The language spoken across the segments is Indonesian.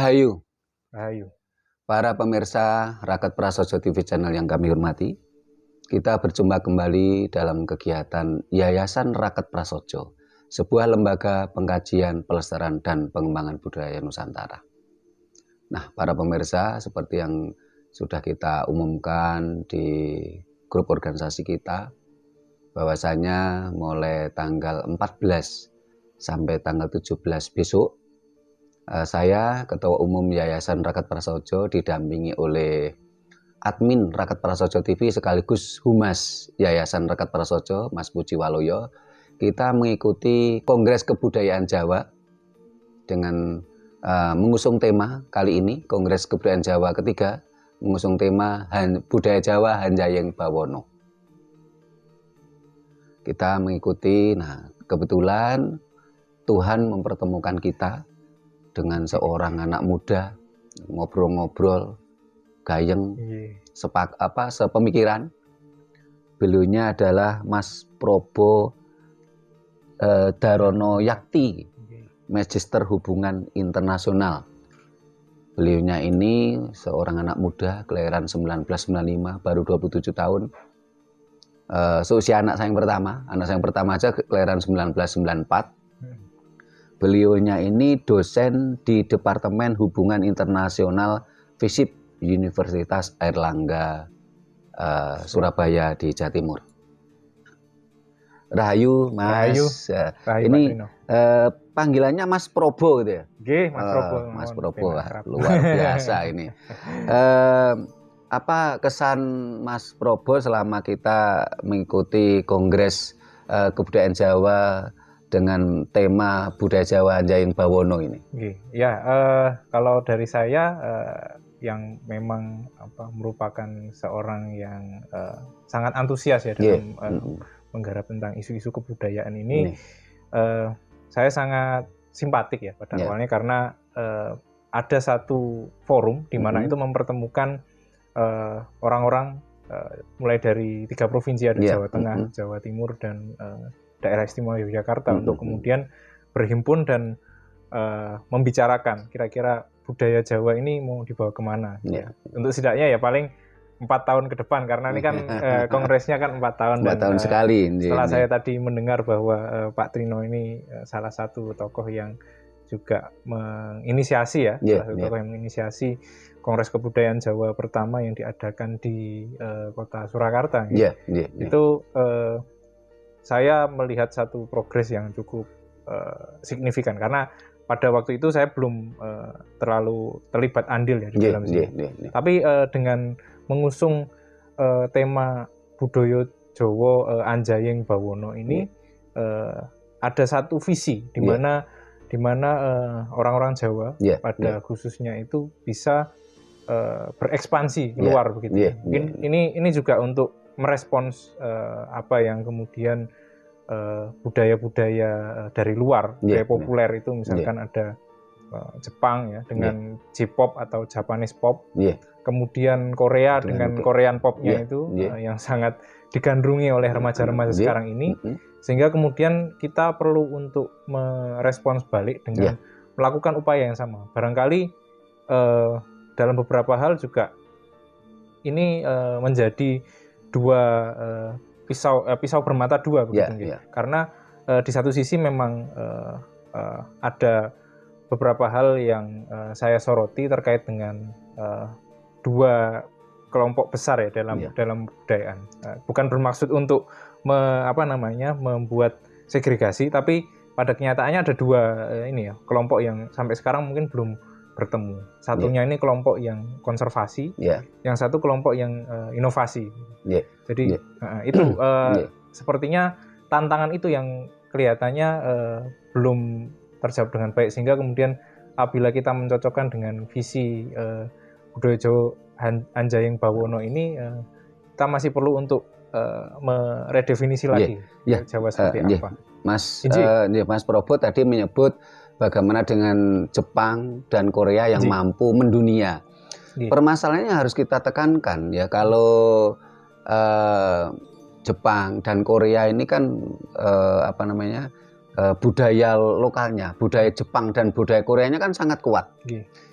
Rahayu, Rahayu. para pemirsa Raket Prasojo TV channel yang kami hormati. Kita berjumpa kembali dalam kegiatan Yayasan Raket Prasojo, sebuah lembaga pengkajian, pelestarian, dan pengembangan budaya Nusantara. Nah, para pemirsa, seperti yang sudah kita umumkan di grup organisasi kita, bahwasanya mulai tanggal 14 sampai tanggal 17 besok, saya, Ketua Umum Yayasan Raket Prasojo, didampingi oleh admin Raket Prasojo TV sekaligus Humas Yayasan Raket Prasojo, Mas Puji Waloyo. Kita mengikuti Kongres Kebudayaan Jawa dengan mengusung tema kali ini, Kongres Kebudayaan Jawa ketiga, mengusung tema Budaya Jawa Hanjayeng Bawono. Kita mengikuti, nah kebetulan Tuhan mempertemukan kita dengan seorang anak muda, ngobrol-ngobrol, gayeng, sepemikiran. Beliaunya adalah Mas Probo Darono Yakti, Magister Hubungan Internasional. Beliaunya ini seorang anak muda, kelahiran 1995, baru 27 tahun. Seusia anak saya yang pertama. Anak saya yang pertama aja kelahiran 1994. Beliaunya ini dosen di Departemen Hubungan Internasional FISIP Universitas Airlangga Surabaya di Jawa Timur. Rahayu, Mas. Rahayu, ini panggilannya Mas Probo gitu ya? Oke, Mas Probo. Mas Probo, luar biasa ini. Apa kesan Mas Probo selama kita mengikuti Kongres Kebudayaan Jawa dengan tema Budaya Jawa Hanjayeng Bawono ini? Ya, kalau dari saya yang memang merupakan seorang yang sangat antusias ya dalam menggarap tentang isu-isu kebudayaan ini, saya sangat simpatik ya pada awalnya karena ada satu forum di mana itu mempertemukan orang-orang mulai dari 3 provinsi, ada Jawa Tengah, Jawa Timur, dan Daerah Istimewa Yogyakarta untuk kemudian berhimpun dan membicarakan kira-kira budaya Jawa ini mau dibawa kemana. Ya. Untuk setidaknya ya paling 4 tahun ke depan, karena ini kan kongresnya kan 4 tahun. 4 tahun sekali. Setelah saya tadi mendengar bahwa Pak Trino ini salah satu tokoh yang juga menginisiasi salah satu tokoh yang menginisiasi Kongres Kebudayaan Jawa pertama yang diadakan di kota Surakarta. Itu saya melihat satu progres yang cukup signifikan, karena pada waktu itu saya belum terlalu terlibat andil ya di dalam sini. Tapi dengan mengusung tema budaya Jawa Hanjayeng Bawono ini, ada satu visi di mana orang-orang Jawa pada khususnya itu bisa berekspansi keluar begitu. Mungkin ini juga untuk merespons apa yang kemudian budaya-budaya dari luar, budaya populer itu misalkan ada Jepang ya dengan J-pop atau Japanese pop, kemudian Korea dengan Korean popnya itu yang sangat digandrungi oleh remaja-remaja sekarang ini, sehingga kemudian kita perlu untuk merespons balik dengan melakukan upaya yang sama. Barangkali dalam beberapa hal juga ini menjadi dua pisau bermata dua begitu. Karena di satu sisi memang ada beberapa hal yang saya soroti terkait dengan dua kelompok besar ya dalam kebudayaan. Bukan bermaksud untuk membuat segregasi, tapi pada kenyataannya ada dua kelompok yang sampai sekarang mungkin belum bertemu. Satunya ini kelompok yang konservasi, yang satu kelompok yang inovasi. Jadi itu sepertinya tantangan itu yang kelihatannya belum terjawab dengan baik, sehingga kemudian apabila kita mencocokkan dengan visi budaya Jawa Hanjayeng Bawono ini, kita masih perlu untuk meredefinisi lagi Jawa seperti apa. Mas Probo tadi menyebut bagaimana dengan Jepang dan Korea yang mampu mendunia. Permasalahannya harus kita tekankan ya, kalau Jepang dan Korea ini kan budaya lokalnya, budaya Jepang dan budaya Koreanya kan sangat kuat.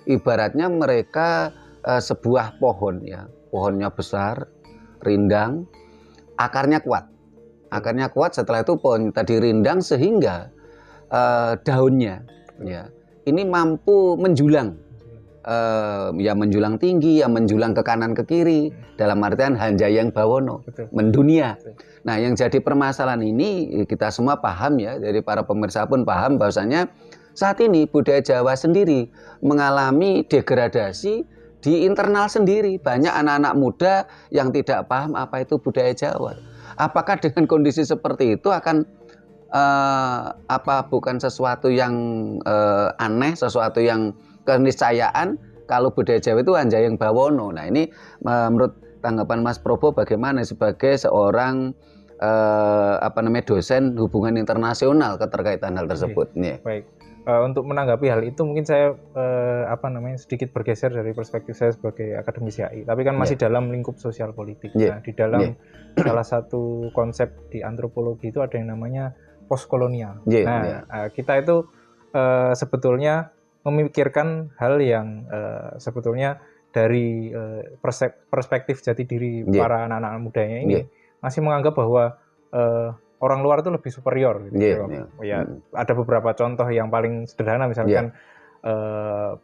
Ibaratnya mereka sebuah pohon ya, pohonnya besar, rindang, akarnya kuat. Akarnya kuat, setelah itu pohon tadi rindang sehingga daunnya ya ini mampu menjulang, ya menjulang tinggi, ya menjulang ke kanan ke kiri, dalam artian Hanjayang Bawono, mendunia. Nah, yang jadi permasalahan ini kita semua paham ya, dari para pemirsa pun paham bahwasanya saat ini budaya Jawa sendiri mengalami degradasi di internal sendiri. Banyak anak-anak muda yang tidak paham apa itu budaya Jawa. Apakah dengan kondisi seperti itu akan bukan sesuatu yang aneh, sesuatu yang keniscayaan kalau budaya Jawa itu Hanjayang Bawono. Nah, ini menurut tanggapan Mas Probo bagaimana sebagai seorang dosen hubungan internasional keterkaitan hal tersebut? Baik. Untuk menanggapi hal itu mungkin saya sedikit bergeser dari perspektif saya sebagai akademisi HI, tapi kan masih dalam lingkup sosial politik. Nah, di dalam salah satu konsep di antropologi itu ada yang namanya postkolonial. Kita itu sebetulnya memikirkan hal yang sebetulnya dari perspektif jati diri para anak-anak mudanya ini masih menganggap bahwa orang luar itu lebih superior. Gitu. Ada beberapa contoh yang paling sederhana, misalkan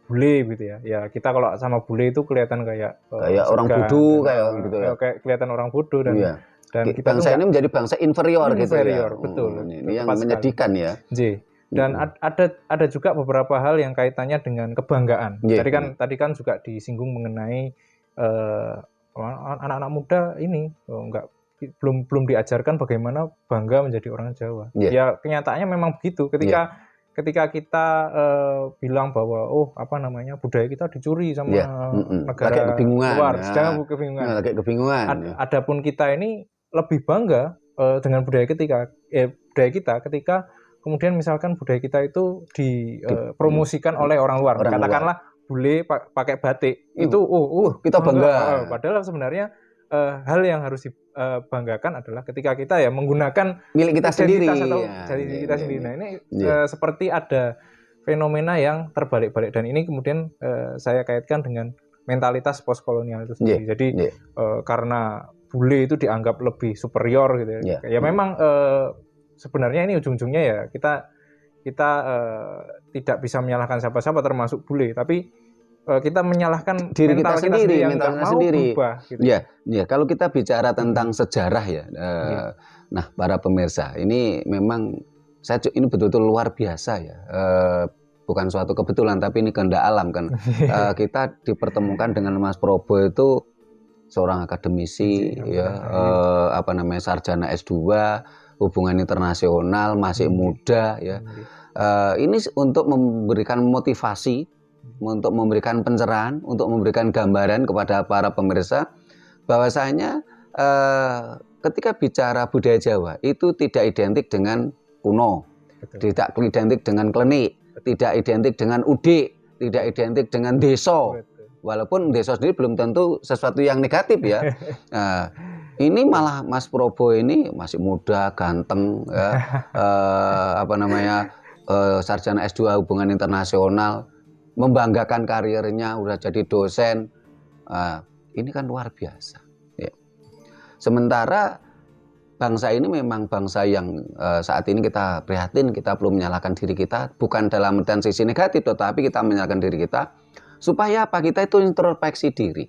bule gitu ya. Ya kita kalau sama bule itu kelihatan kayak orang bodoh, kayak kelihatan orang bodoh dan kita bangsa ini menjadi bangsa inferior gitu ya. Betul. Ini yang menyedihkan ya. Dan ada juga beberapa hal yang kaitannya dengan kebanggaan. Tadi kan juga disinggung mengenai anak-anak muda ini belum diajarkan bagaimana bangga menjadi orang Jawa. Ya kenyataannya memang begitu. Ketika kita bilang bahwa budaya kita dicuri sama negara luar, sedang kebingungan. Adapun kita ini lebih bangga dengan budaya kita ketika kemudian misalkan budaya kita itu dipromosikan oleh orang luar. Katakanlah bule pakai batik, itu kita bangga. Padahal sebenarnya hal yang harus dibanggakan adalah ketika kita ya menggunakan milik kita sendiri atau kita sendiri. Nah, ini seperti ada fenomena yang terbalik-balik, dan ini kemudian saya kaitkan dengan mentalitas postkolonial itu sendiri. Jadi karena bule itu dianggap lebih superior gitu ya. Ya memang sebenarnya ini ujung-ujungnya ya kita tidak bisa menyalahkan siapa-siapa termasuk bule, tapi kita menyalahkan diri kita sendiri yang nggak mau berubah. Gitu. Ya, kalau kita bicara tentang sejarah ya, nah para pemirsa ini memang ini betul-betul luar biasa ya. Bukan suatu kebetulan, tapi ini kehendak alam kan. Kita dipertemukan dengan Mas Probo itu seorang akademisi, sarjana S2, hubungan internasional, masih muda ya. Ini untuk memberikan motivasi, untuk memberikan pencerahan, untuk memberikan gambaran kepada para pemirsa bahwasanya ketika bicara budaya Jawa itu tidak identik dengan kuno, tidak identik dengan klenik, tidak identik dengan udik, tidak identik dengan deso. Walaupun deso sendiri belum tentu sesuatu yang negatif ya. Ini malah Mas Probo ini masih muda, ganteng, ya, sarjana S2 hubungan internasional, membanggakan karirnya, udah jadi dosen. Ini kan luar biasa. Ya. Sementara bangsa ini memang bangsa yang saat ini kita prihatin, kita belum menyalahkan diri kita, bukan dalam artian sisi negatif, tetapi kita menyalahkan diri kita supaya apa? Kita itu introspeksi diri.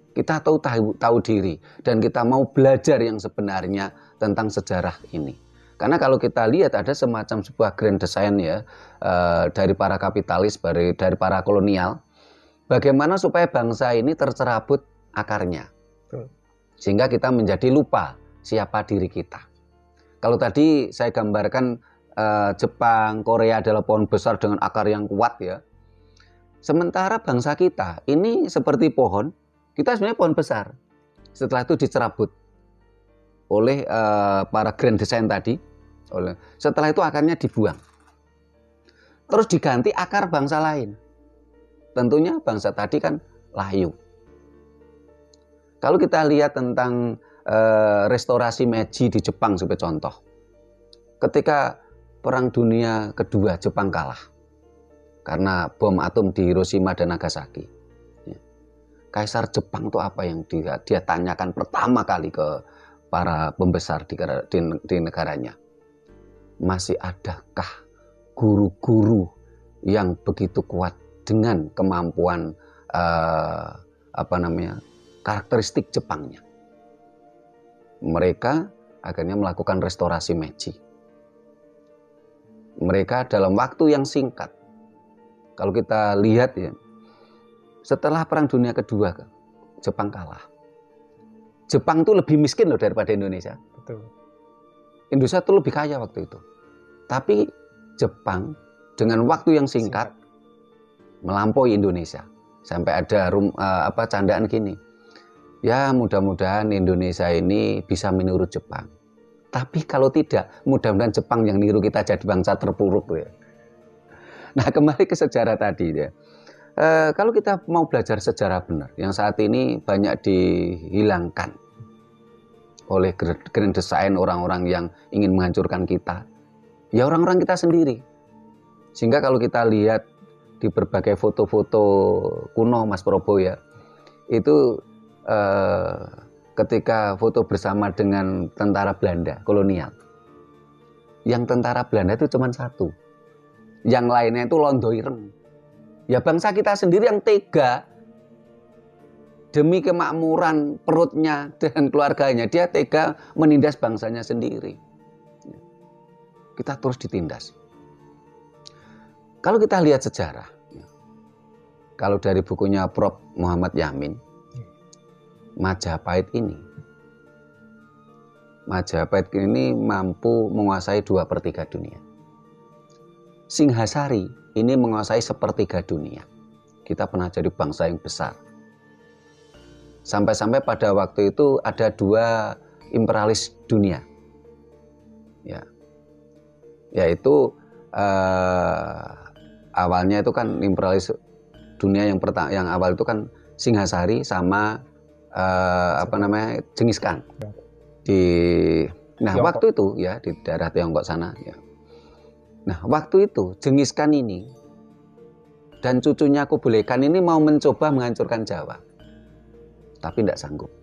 Kita tahu diri dan kita mau belajar yang sebenarnya tentang sejarah ini. Karena kalau kita lihat ada semacam sebuah grand design ya dari para kapitalis, dari para kolonial, bagaimana supaya bangsa ini tercerabut akarnya, sehingga kita menjadi lupa siapa diri kita. Kalau tadi saya gambarkan Jepang, Korea adalah pohon besar dengan akar yang kuat ya. Sementara bangsa kita ini seperti pohon, kita sebenarnya pohon besar. Setelah itu dicerabut oleh para grand design tadi. Setelah itu akarnya dibuang. Terus diganti akar bangsa lain. Tentunya bangsa tadi kan layu. Kalau kita lihat tentang restorasi Meiji di Jepang sebagai contoh. Ketika Perang Dunia Kedua Jepang kalah karena bom atom di Hiroshima dan Nagasaki. Kaisar Jepang itu apa yang dia tanyakan pertama kali ke para pembesar di negaranya? Masih adakah guru-guru yang begitu kuat dengan kemampuan karakteristik Jepangnya? Mereka akhirnya melakukan restorasi Meiji. Mereka dalam waktu yang singkat, kalau kita lihat ya, setelah Perang Dunia Kedua Jepang kalah. Jepang itu lebih miskin loh daripada Indonesia. Betul. Indonesia itu lebih kaya waktu itu. Tapi Jepang dengan waktu yang singkat melampaui Indonesia. Sampai ada candaan gini. Ya mudah-mudahan Indonesia ini bisa meniru Jepang. Tapi kalau tidak, mudah-mudahan Jepang yang niru kita jadi bangsa terpuruk ya. Nah, kembali ke sejarah tadi ya. Kalau kita mau belajar sejarah benar, yang saat ini banyak dihilangkan oleh grand design orang-orang yang ingin menghancurkan kita, ya orang-orang kita sendiri. Sehingga kalau kita lihat di berbagai foto-foto kuno Mas Probo ya, itu ketika foto bersama dengan tentara Belanda kolonial, yang tentara Belanda itu cuma satu, yang lainnya itu londo ireng. Ya bangsa kita sendiri yang tega demi kemakmuran perutnya dan keluarganya, dia tega menindas bangsanya sendiri. Kita terus ditindas. Kalau kita lihat sejarah, kalau dari bukunya Prof. Muhammad Yamin, Majapahit ini mampu menguasai 2/3 dunia. Singhasari ini menguasai 1/3 dunia. Kita pernah jadi bangsa yang besar. Sampai-sampai pada waktu itu ada 2 imperialis dunia. Ya. Yaitu awalnya itu kan imperialis dunia yang awal itu kan Singhasari sama Genghis Khan waktu itu ya di daerah Tiongkok sana ya. Nah waktu itu Genghis Khan ini dan cucunya Kublai Khan ini mau mencoba menghancurkan Jawa, tapi tidak sanggup.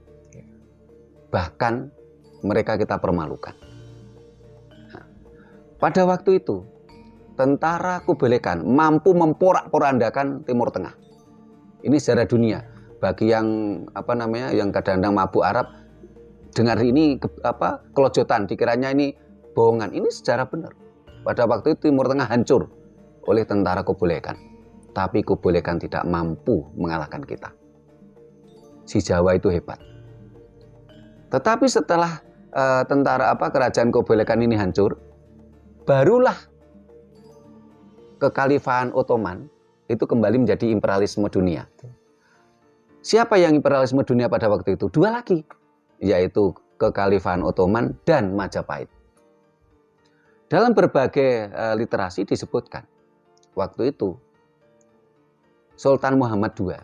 Bahkan mereka kita permalukan. Nah, pada waktu itu tentara Kublai Khan mampu memporak-porandakan Timur Tengah. Ini sejarah dunia. Bagi yang yang kadang-kadang mabuk Arab, dengar ini kelojotan, dikiranya ini bohongan. Ini sejarah benar. Pada waktu itu Timur Tengah hancur oleh tentara Kublai Khan. Tapi Kublai Khan tidak mampu mengalahkan kita. Si Jawa itu hebat. Tetapi setelah kerajaan Kublai Khan ini hancur, barulah kekhalifahan Ottoman itu kembali menjadi imperialisme dunia. Siapa yang imperialisme dunia pada waktu itu? 2 lagi, yaitu kekhalifahan Ottoman dan Majapahit. Dalam berbagai literasi disebutkan, waktu itu Sultan Muhammad II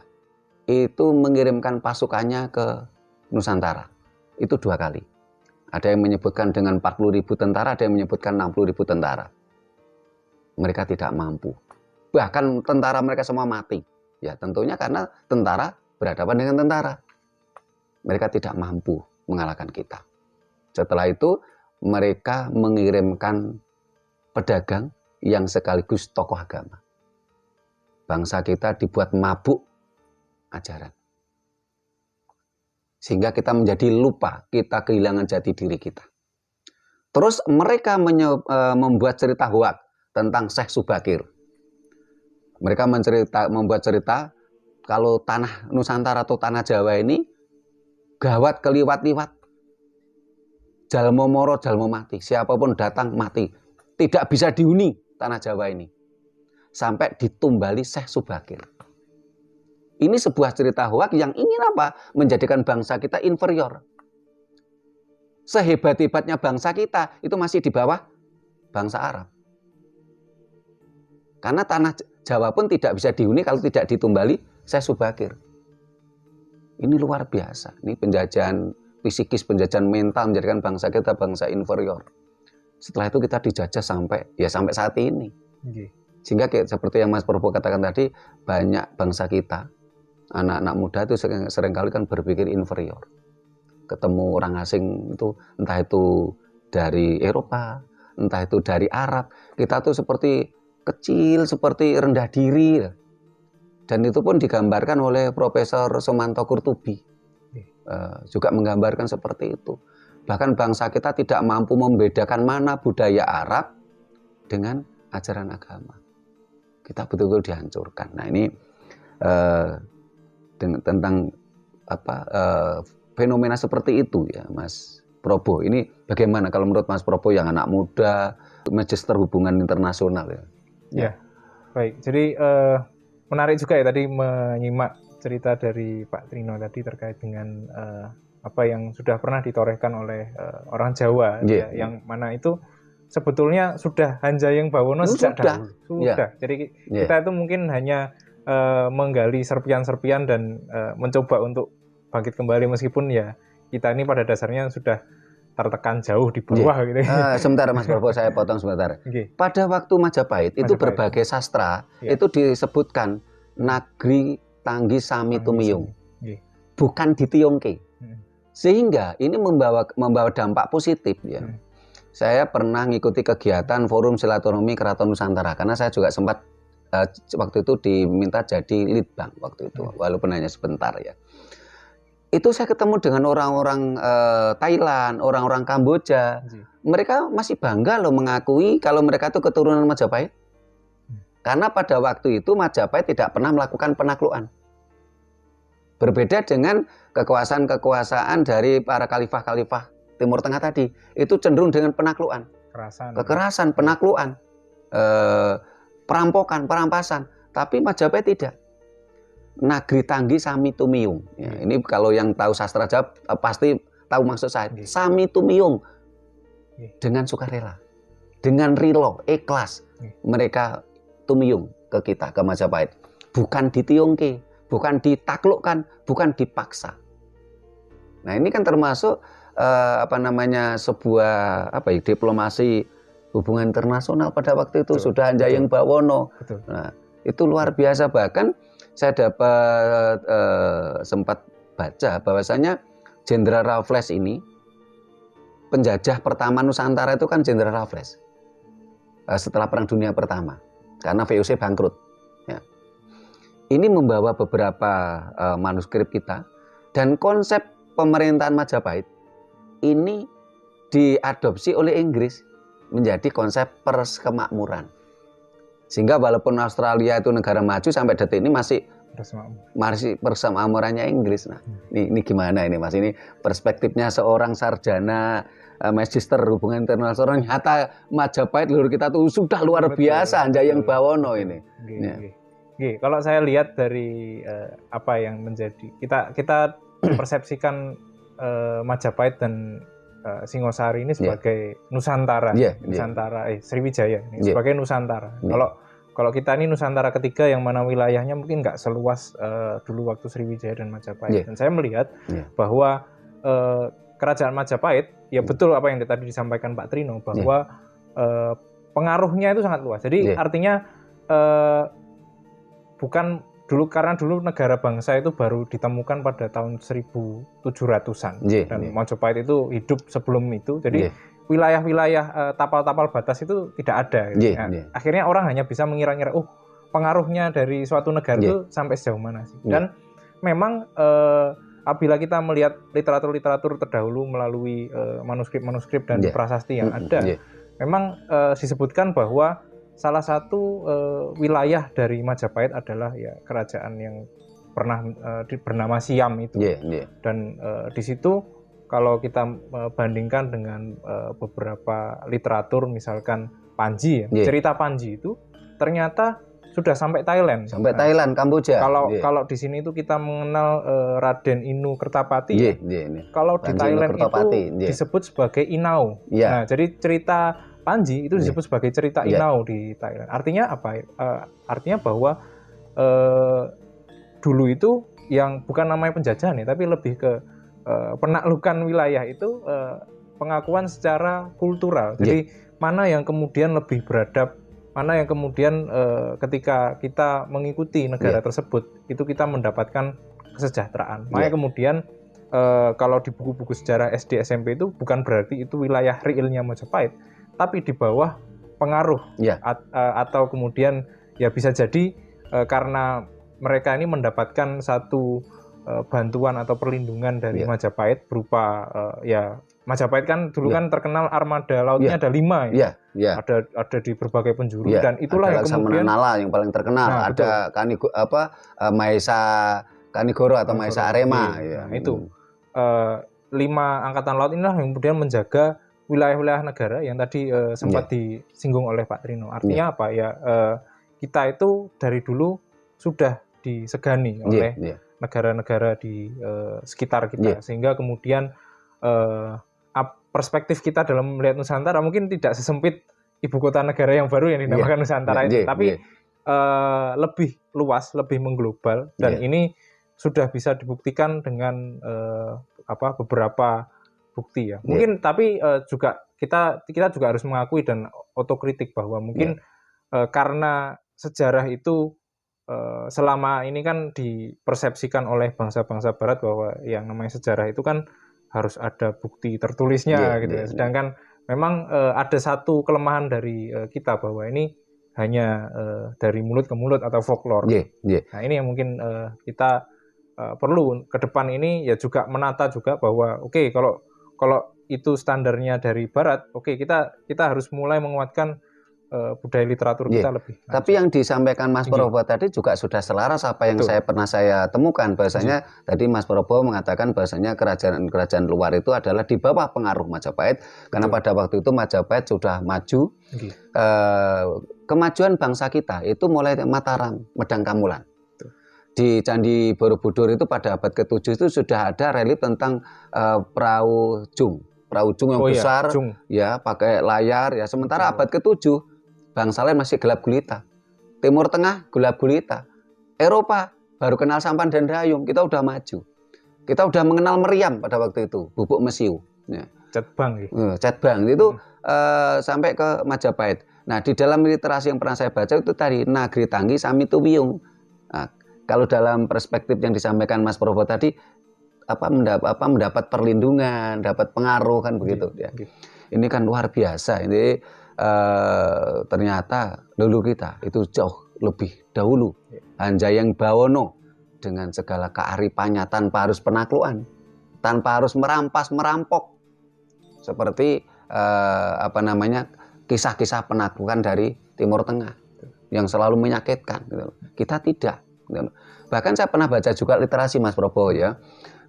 itu mengirimkan pasukannya ke Nusantara. Itu 2 kali. Ada yang menyebutkan dengan 40.000 tentara, ada yang menyebutkan 60.000 tentara. Mereka tidak mampu. Bahkan tentara mereka semua mati. Ya tentunya karena tentara berhadapan dengan tentara. Mereka tidak mampu mengalahkan kita. Setelah itu mereka mengirimkan pedagang yang sekaligus tokoh agama. Bangsa kita dibuat mabuk ajaran. Sehingga kita menjadi lupa, kita kehilangan jati diri kita. Terus mereka membuat cerita hoak tentang Syekh Subakir. Mereka membuat cerita kalau tanah Nusantara atau tanah Jawa ini gawat keliwat-liwat. Jalmo moro, jalmo mati. Siapapun datang mati. Tidak bisa dihuni tanah Jawa ini. Sampai ditumbali Syekh Subakir. Ini sebuah cerita hoak yang ingin apa? Menjadikan bangsa kita inferior. Sehebat-hebatnya bangsa kita itu masih di bawah bangsa Arab. Karena tanah Jawa pun tidak bisa dihuni kalau tidak ditumbali Syekh Subakir. Ini luar biasa. Ini penjajahan psikis, penjajahan mental menjadikan bangsa kita bangsa inferior. Setelah itu kita dijajah sampai saat ini. Sehingga seperti yang Mas Probo katakan tadi, banyak bangsa kita, anak-anak muda itu seringkali kan berpikir inferior. Ketemu orang asing itu, entah itu dari Eropa, entah itu dari Arab, kita tuh seperti kecil, seperti rendah diri. Dan itu pun digambarkan oleh Profesor Sumanto Kurtubi, juga menggambarkan seperti itu. Bahkan bangsa kita tidak mampu membedakan mana budaya Arab dengan ajaran agama. Kita betul-betul dihancurkan. Nah ini tentang fenomena seperti itu ya Mas Probo. Ini bagaimana kalau menurut Mas Probo yang anak muda, Magister Hubungan Internasional ya? Ya, baik. Jadi menarik juga ya tadi menyimak cerita dari Pak Trino tadi terkait dengan apa yang sudah pernah ditorehkan oleh orang Jawa, ya, yang mana itu sebetulnya sudah Hanjayeng Bawono sejak dahulu. Sudah. Jadi kita itu mungkin hanya menggali serpian-serpian dan mencoba untuk bangkit kembali, meskipun ya kita ini pada dasarnya sudah tertekan jauh di bawah gitu. Sebentar Mas Probo, saya potong sebentar. Pada waktu Majapahit itu berbagai sastra itu disebutkan Nagri Tanggi Sami Tumiyung, bukan ditiungke. Sehingga ini membawa dampak positif ya. Saya pernah ngikuti kegiatan Forum Silaturahmi Keraton Nusantara karena saya juga sempat waktu itu diminta jadi litbang waktu itu, walaupun hanya sebentar ya. Itu saya ketemu dengan orang-orang Thailand, orang-orang Kamboja. Mereka masih bangga loh mengakui kalau mereka itu keturunan Majapahit. Karena pada waktu itu Majapahit tidak pernah melakukan penaklukan. Berbeda dengan kekuasaan-kekuasaan dari para khalifah-khalifah Timur Tengah tadi, itu cenderung dengan penaklukan, kekerasan, penaklukan, perampokan, perampasan. Tapi Majapahit tidak. Nagri Tanggi Sami Tumiyung. Ya, ini kalau yang tahu sastra Jawa pasti tahu maksud saya. Sami Tumiyung, dengan sukarela, dengan rilo, ikhlas, mereka tumiyung ke kita, ke Majapahit. Bukan ditiungke, bukan ditaklukkan, bukan dipaksa. Nah ini kan termasuk sebuah diplomasi hubungan internasional pada waktu itu. Sudah Hanjayeng Bawono. Nah, itu luar biasa. Bahkan saya dapat sempat baca bahwasanya Jenderal Raffles ini penjajah pertama Nusantara itu kan Jenderal Raffles setelah Perang Dunia Pertama karena VOC bangkrut. Ya. Ini membawa beberapa manuskrip kita dan konsep pemerintahan Majapahit ini diadopsi oleh Inggris menjadi konsep persemakmuran. Sehingga walaupun Australia itu negara maju sampai detik ini masih persemakmurannya Inggris. Nah, ini gimana ini Mas? Ini perspektifnya seorang sarjana Magister Hubungan Internasional. Nyata Majapahit leluhur kita tuh sudah luar biasa, Hanjayeng Bawono ini. Kalau saya lihat dari apa yang menjadi kita persepsikan Majapahit dan Singosari ini sebagai Nusantara, Sriwijaya ini sebagai Nusantara. Kalau kita ini Nusantara ketiga yang mana wilayahnya mungkin nggak seluas dulu waktu Sriwijaya dan Majapahit. Dan saya melihat bahwa kerajaan Majapahit, ya betul apa yang tadi disampaikan Pak Trino bahwa pengaruhnya itu sangat luas. Jadi artinya bukan dulu, karena dulu negara bangsa itu baru ditemukan pada tahun 1700-an dan Majapahit itu hidup sebelum itu. Jadi wilayah-wilayah tapal-tapal batas itu tidak ada. Akhirnya orang hanya bisa mengira-ngira, pengaruhnya dari suatu negara itu sampai sejauh mana sih. Dan memang apabila kita melihat literatur-literatur terdahulu melalui manuskrip-manuskrip dan prasasti yang ada, memang disebutkan bahwa salah satu wilayah dari Majapahit adalah ya kerajaan yang pernah bernama Siam itu. Dan di situ kalau kita bandingkan dengan beberapa literatur, misalkan Panji, cerita Panji itu ternyata sudah sampai Thailand. Sampai Thailand, Kamboja. Kalau di sini itu kita mengenal Raden Inu Kertapati. Kalau di Thailand itu disebut sebagai Inau. Nah, jadi cerita Panji itu disebut sebagai cerita Inau di Thailand. Artinya apa? Artinya bahwa dulu itu yang bukan namanya penjajahan ya, tapi lebih ke penaklukan wilayah itu pengakuan secara kultural. Jadi mana yang kemudian lebih beradab, mana yang kemudian ketika kita mengikuti negara tersebut itu kita mendapatkan kesejahteraan. Makanya kemudian kalau di buku-buku sejarah SD SMP itu bukan berarti itu wilayah realnya Majapahit, tapi di bawah pengaruh atau kemudian ya bisa jadi karena mereka ini mendapatkan satu bantuan atau perlindungan dari Majapahit berupa Majapahit kan dulu kan terkenal armada lautnya ada 5 ada di berbagai penjuru dan itulah ada yang kemudian Nala yang paling terkenal, ada Maesa Kanigoro atau Maesa Arema itu 5 angkatan laut inilah yang kemudian menjaga wilayah-wilayah negara yang tadi sempat disinggung oleh Pak Trino. Artinya apa ya, kita itu dari dulu sudah disegani oleh negara-negara di sekitar kita sehingga kemudian perspektif kita dalam melihat Nusantara mungkin tidak sesempit ibu kota negara yang baru yang dinamakan Nusantara itu, tapi lebih luas, lebih mengglobal dan ini sudah bisa dibuktikan dengan beberapa bukti ya. Mungkin tapi juga kita juga harus mengakui dan otokritik bahwa mungkin karena sejarah itu selama ini kan dipersepsikan oleh bangsa-bangsa barat bahwa yang namanya sejarah itu kan harus ada bukti tertulisnya gitu ya. Sedangkan memang ada satu kelemahan dari kita bahwa ini hanya dari mulut ke mulut atau folklore. Nah, ini yang mungkin kita perlu ke depan ini ya juga menata juga bahwa kalau itu standarnya dari barat, kita harus mulai menguatkan budaya literatur kita lebih. Tapi yang disampaikan Mas Probo tadi juga sudah selaras apa yang saya temukan, bahwasanya tadi Mas Probo mengatakan bahwasanya kerajaan luar itu adalah di bawah pengaruh Majapahit karena pada waktu itu Majapahit sudah maju. Kemajuan bangsa kita itu mulai Mataram, Medang Kamulan. Di Candi Borobudur itu pada abad ke-7 itu sudah ada relief tentang perahu jung yang besar pakai layar ya. Sementara abad ke-7 bangsa lain masih gelap gulita. Timur Tengah gelap gulita. Eropa baru kenal sampan dan dayung. Kita udah maju. Kita udah mengenal meriam pada waktu itu, bubuk mesiu. Cetbang itu sampai ke Majapahit. Nah, di dalam literasi yang pernah saya baca itu tadi Nagri Tanggi Samitu Wiyung. Nah, kalau dalam perspektif yang disampaikan Mas Probo tadi mendapat perlindungan, dapat pengaruh kan begitu ya. Ini kan luar biasa. Ini ternyata dulu kita itu jauh lebih dahulu Hanjayang Bawono dengan segala kearifannya tanpa harus penaklukan, tanpa harus merampok seperti kisah-kisah penaklukan dari Timur Tengah yang selalu menyakitkan. Kita tidak. Bahkan saya pernah baca juga literasi Mas Probo ya,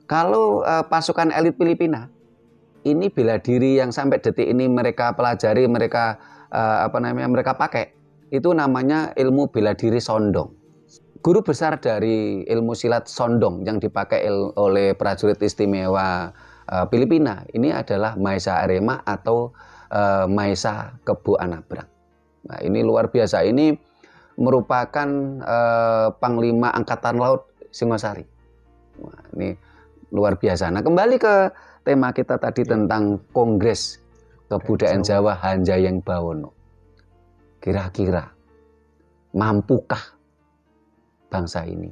kalau pasukan elit Filipina ini bela diri yang sampai detik ini mereka pelajari, mereka pakai, itu namanya ilmu bela diri Sondong. Guru besar dari ilmu silat Sondong yang dipakai oleh prajurit istimewa Filipina ini adalah Maesa Arema atau Maesa Kebo Anabrang. Nah, ini luar biasa. Ini merupakan Panglima Angkatan Laut Singosari. Nah, ini luar biasa. Nah, kembali ke tema kita tadi tentang Kongres Kebudayaan Jawa Hanjayang Bawono. Kira-kira mampukah bangsa ini,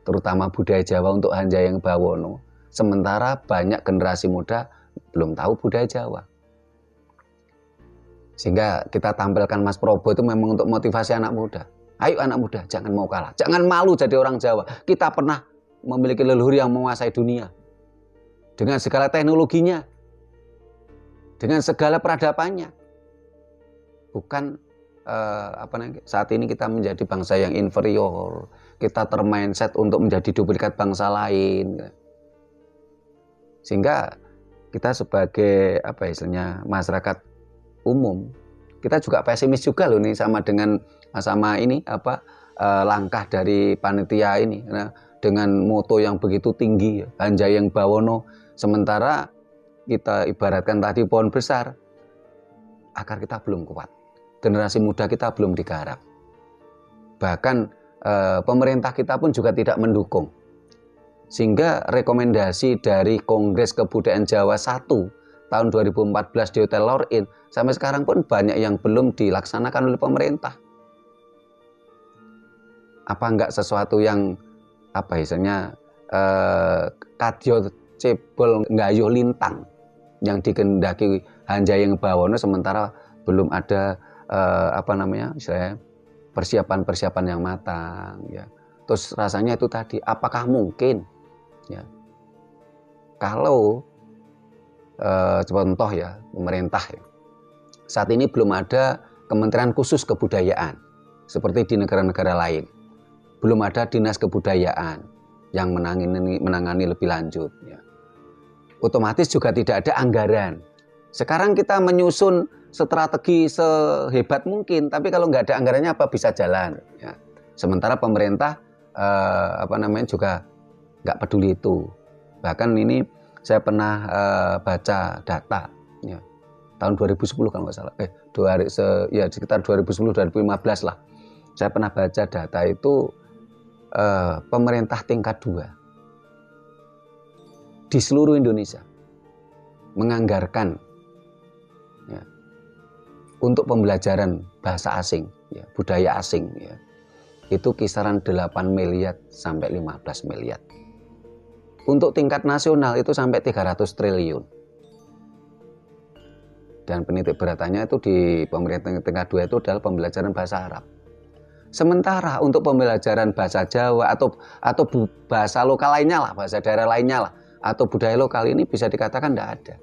terutama budaya Jawa, untuk Hanjayang Bawono, sementara banyak generasi muda belum tahu budaya Jawa? Sehingga kita tampilkan Mas Probo itu memang untuk motivasi anak muda. Ayo anak muda, jangan mau kalah, jangan malu jadi orang Jawa. Kita pernah memiliki leluhur yang menguasai dunia dengan segala teknologinya, dengan segala peradabannya. Bukan saat ini kita menjadi bangsa yang inferior, kita termindset untuk menjadi duplikat bangsa lain. Sehingga kita sebagai masyarakat umum, kita juga pesimis juga loh nih sama langkah dari panitia ini. Nah, dengan moto yang begitu tinggi, Hanjayang Bawono, sementara kita ibaratkan tadi pohon besar, akar kita belum kuat, generasi muda kita belum digarap, bahkan pemerintah kita pun juga tidak mendukung. Sehingga rekomendasi dari Kongres Kebudayaan Jawa 1 tahun 2014 di Hotel Lorraine, sampai sekarang pun banyak yang belum dilaksanakan oleh pemerintah. Apa enggak sesuatu yang apa istilahnya kadyo cebol nggayuh lintang yang dikendaki Hanjayeng Bawono, sementara belum ada istilahnya persiapan-persiapan yang matang ya. Terus rasanya itu tadi, apakah mungkin ya kalau contoh ya pemerintah ya, saat ini belum ada kementerian khusus kebudayaan seperti di negara-negara lain, belum ada dinas kebudayaan yang menangani lebih lanjut ya. Otomatis juga tidak ada anggaran. Sekarang kita menyusun strategi sehebat mungkin, tapi kalau nggak ada anggarannya apa bisa jalan ya. Sementara pemerintah juga nggak peduli itu. Bahkan ini saya pernah baca data ya, tahun 2010 kalau nggak salah, sekitar 2010-2015 lah. Saya pernah baca data itu pemerintah tingkat 2 di seluruh Indonesia menganggarkan ya, untuk pembelajaran bahasa asing, ya, budaya asing, ya, itu kisaran 8 miliar sampai 15 miliar. Untuk tingkat nasional itu sampai 300 triliun. Dan penitik beratannya itu di pemerintah tingkat 2 itu adalah pembelajaran bahasa Arab. Sementara untuk pembelajaran bahasa Jawa atau bahasa lokal lainnya lah, bahasa daerah lainnya lah, atau budaya lokal ini bisa dikatakan tidak ada.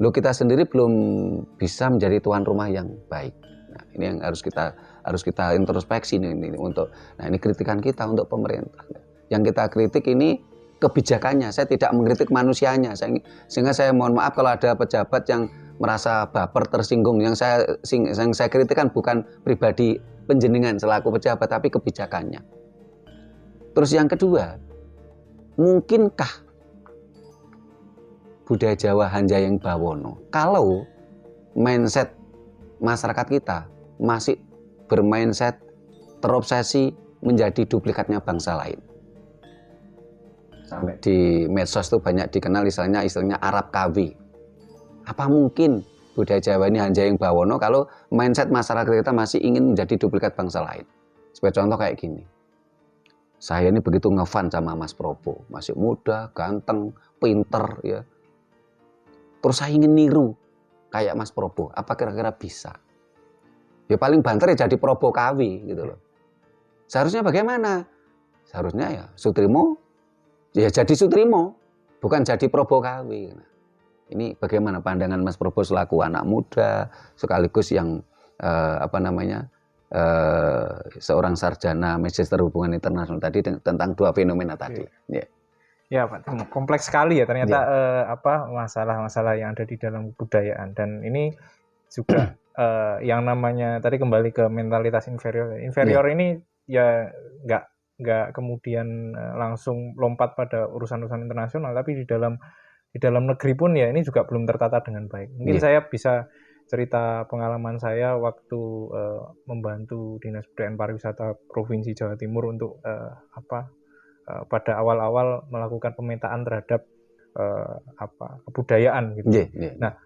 Loh, kita sendiri belum bisa menjadi tuan rumah yang baik. Nah, ini yang harus kita introspeksi ini untuk. Nah, ini kritikan kita untuk pemerintah. Yang kita kritik ini kebijakannya. Saya tidak mengkritik manusianya. Sehingga saya mohon maaf kalau ada pejabat yang merasa baper, tersinggung. Yang saya kritikan bukan pribadi penjenengan selaku pejabat, tapi kebijakannya. Terus yang kedua, mungkinkah budaya Jawa Hanjayeng Bawono kalau mindset masyarakat kita masih bermindset terobsesi menjadi duplikatnya bangsa lain? Sampai di medsos itu banyak dikenal istilahnya Arab KW. Apa mungkin budaya Jawa ini Hanjayeng Bawono kalau mindset masyarakat kita masih ingin menjadi duplikat bangsa lain? Sebagai contoh kayak gini. Saya ini begitu ngefan sama Mas Probo, masih muda, ganteng, pinter ya. Terus saya ingin niru kayak Mas Probo, apa kira-kira bisa? Ya paling banter ya jadi Probo KW gitu loh. Seharusnya bagaimana? Seharusnya ya Sutrimo ya jadi Sutrimo, bukan jadi Probo KW. Nah, ini bagaimana pandangan Mas Probo selaku anak muda sekaligus yang seorang sarjana magister hubungan internasional tadi tentang dua fenomena tadi. Ya. Ya Pak, kompleks sekali ya ternyata masalah-masalah yang ada di dalam kebudayaan, dan ini juga yang namanya tadi kembali ke mentalitas inferior. Ini ya nggak kemudian langsung lompat pada urusan-urusan internasional, tapi di dalam negeri pun ya ini juga belum tertata dengan baik. Mungkin saya bisa cerita pengalaman saya waktu membantu Dinas Kebudayaan Pariwisata Provinsi Jawa Timur untuk pada awal-awal melakukan pemetaan terhadap kebudayaan gitu. Nah,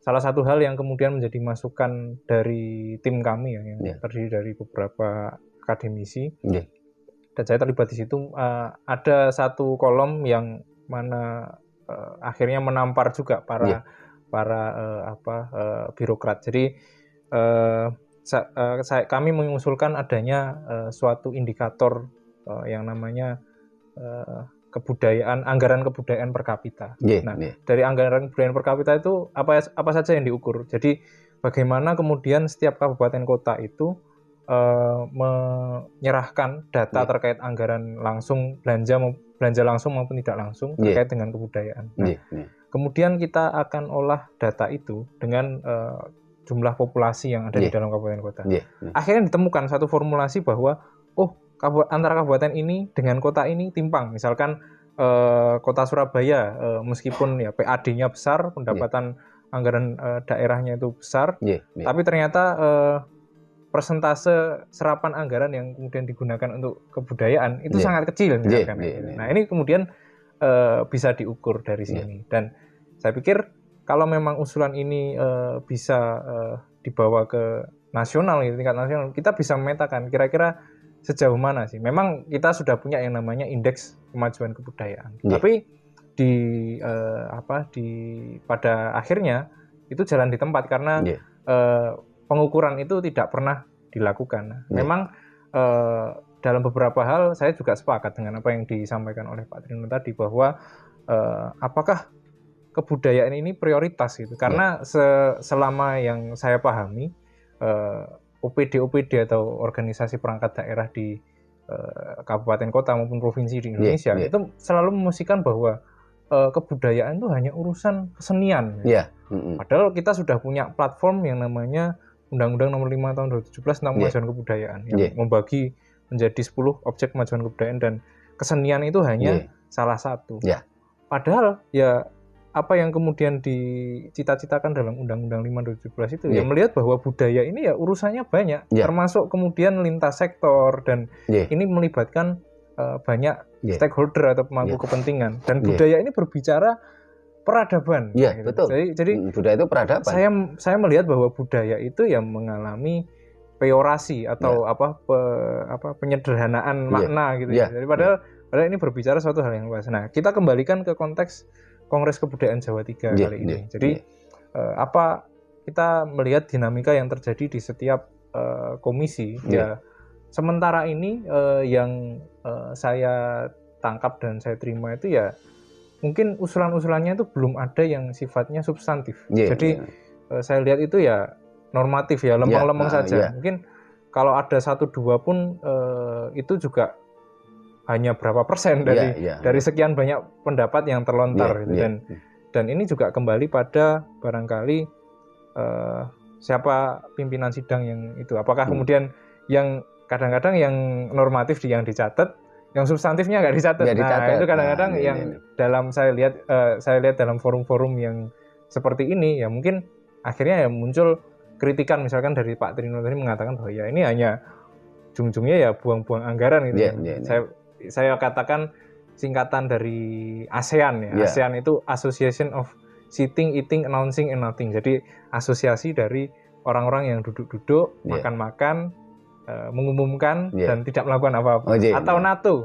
salah satu hal yang kemudian menjadi masukan dari tim kami yang terdiri dari beberapa akademisi, dan saya terlibat di situ, ada satu kolom yang mana akhirnya menampar juga para birokrat. Jadi kami mengusulkan adanya suatu indikator yang namanya anggaran kebudayaan per kapita. Dari anggaran kebudayaan per kapita itu apa saja yang diukur. Jadi bagaimana kemudian setiap kabupaten kota itu menyerahkan data terkait anggaran langsung belanja langsung maupun tidak langsung terkait dengan kebudayaan. Nah, kemudian kita akan olah data itu dengan jumlah populasi yang ada di dalam kabupaten kota. Akhirnya ditemukan satu formulasi bahwa antara kabupaten ini dengan kota ini timpang. Misalkan kota Surabaya meskipun ya PAD-nya besar, pendapatan anggaran daerahnya itu besar, tapi ternyata persentase serapan anggaran yang kemudian digunakan untuk kebudayaan itu sangat kecil misalkan. Nah, ini kemudian bisa diukur dari sini. Dan saya pikir kalau memang usulan ini bisa dibawa ke nasional, gitu, tingkat nasional, kita bisa memetakan kira-kira sejauh mana sih. Memang kita sudah punya yang namanya indeks kemajuan kebudayaan, tapi pada akhirnya itu jalan di tempat karena pengukuran itu tidak pernah dilakukan. Memang dalam beberapa hal saya juga sepakat dengan apa yang disampaikan oleh Pak Trino tadi, bahwa apakah kebudayaan ini prioritas gitu. Karena selama yang saya pahami, OPD atau organisasi perangkat daerah di kabupaten kota maupun provinsi di Indonesia itu selalu memusikan bahwa kebudayaan itu hanya urusan kesenian. Padahal kita sudah punya platform yang namanya Undang-Undang Nomor 5 Tahun 2017 tentang kemajuan kebudayaan yang membagi menjadi 10 objek kemajuan kebudayaan, dan kesenian itu hanya salah satu. Padahal ya apa yang kemudian dicita-citakan dalam Undang-Undang 5 2017 itu ya melihat bahwa budaya ini ya urusannya banyak, termasuk kemudian lintas sektor, dan ini melibatkan banyak stakeholder atau pemangku kepentingan, dan budaya ini berbicara peradaban. Gitu. Betul. Jadi budaya itu peradaban. Saya melihat bahwa budaya itu yang mengalami peorasi atau penyederhanaan makna gitu. Jadi padahal ini berbicara suatu hal yang luas. Nah, kita kembalikan ke konteks Kongres Kebudayaan Jawa 3 kali ini. Jadi kita melihat dinamika yang terjadi di setiap komisi. Ya, sementara ini yang saya tangkap dan saya terima itu ya mungkin usulan-usulannya itu belum ada yang sifatnya substantif. Jadi saya lihat itu ya normatif ya, lempeng-lempeng saja. Mungkin kalau ada 1-2 pun itu juga hanya berapa persen dari sekian banyak pendapat yang terlontar gitu. Dan ini juga kembali pada barangkali siapa pimpinan sidang yang itu, apakah kemudian yang kadang-kadang yang normatif yang dicatat, yang substantifnya nggak dicatat. Nah itu kadang-kadang dalam saya lihat dalam forum-forum yang seperti ini ya mungkin akhirnya ya muncul kritikan, misalkan dari Pak Trino tadi mengatakan bahwa ya ini hanya ujung-ujungnya ya buang-buang anggaran gitu. Saya katakan singkatan dari ASEAN ya. ASEAN itu Association of Sitting, Eating, Announcing, and Nothing. Jadi asosiasi dari orang-orang yang duduk-duduk, makan-makan, mengumumkan dan tidak melakukan apa-apa. Atau NATO.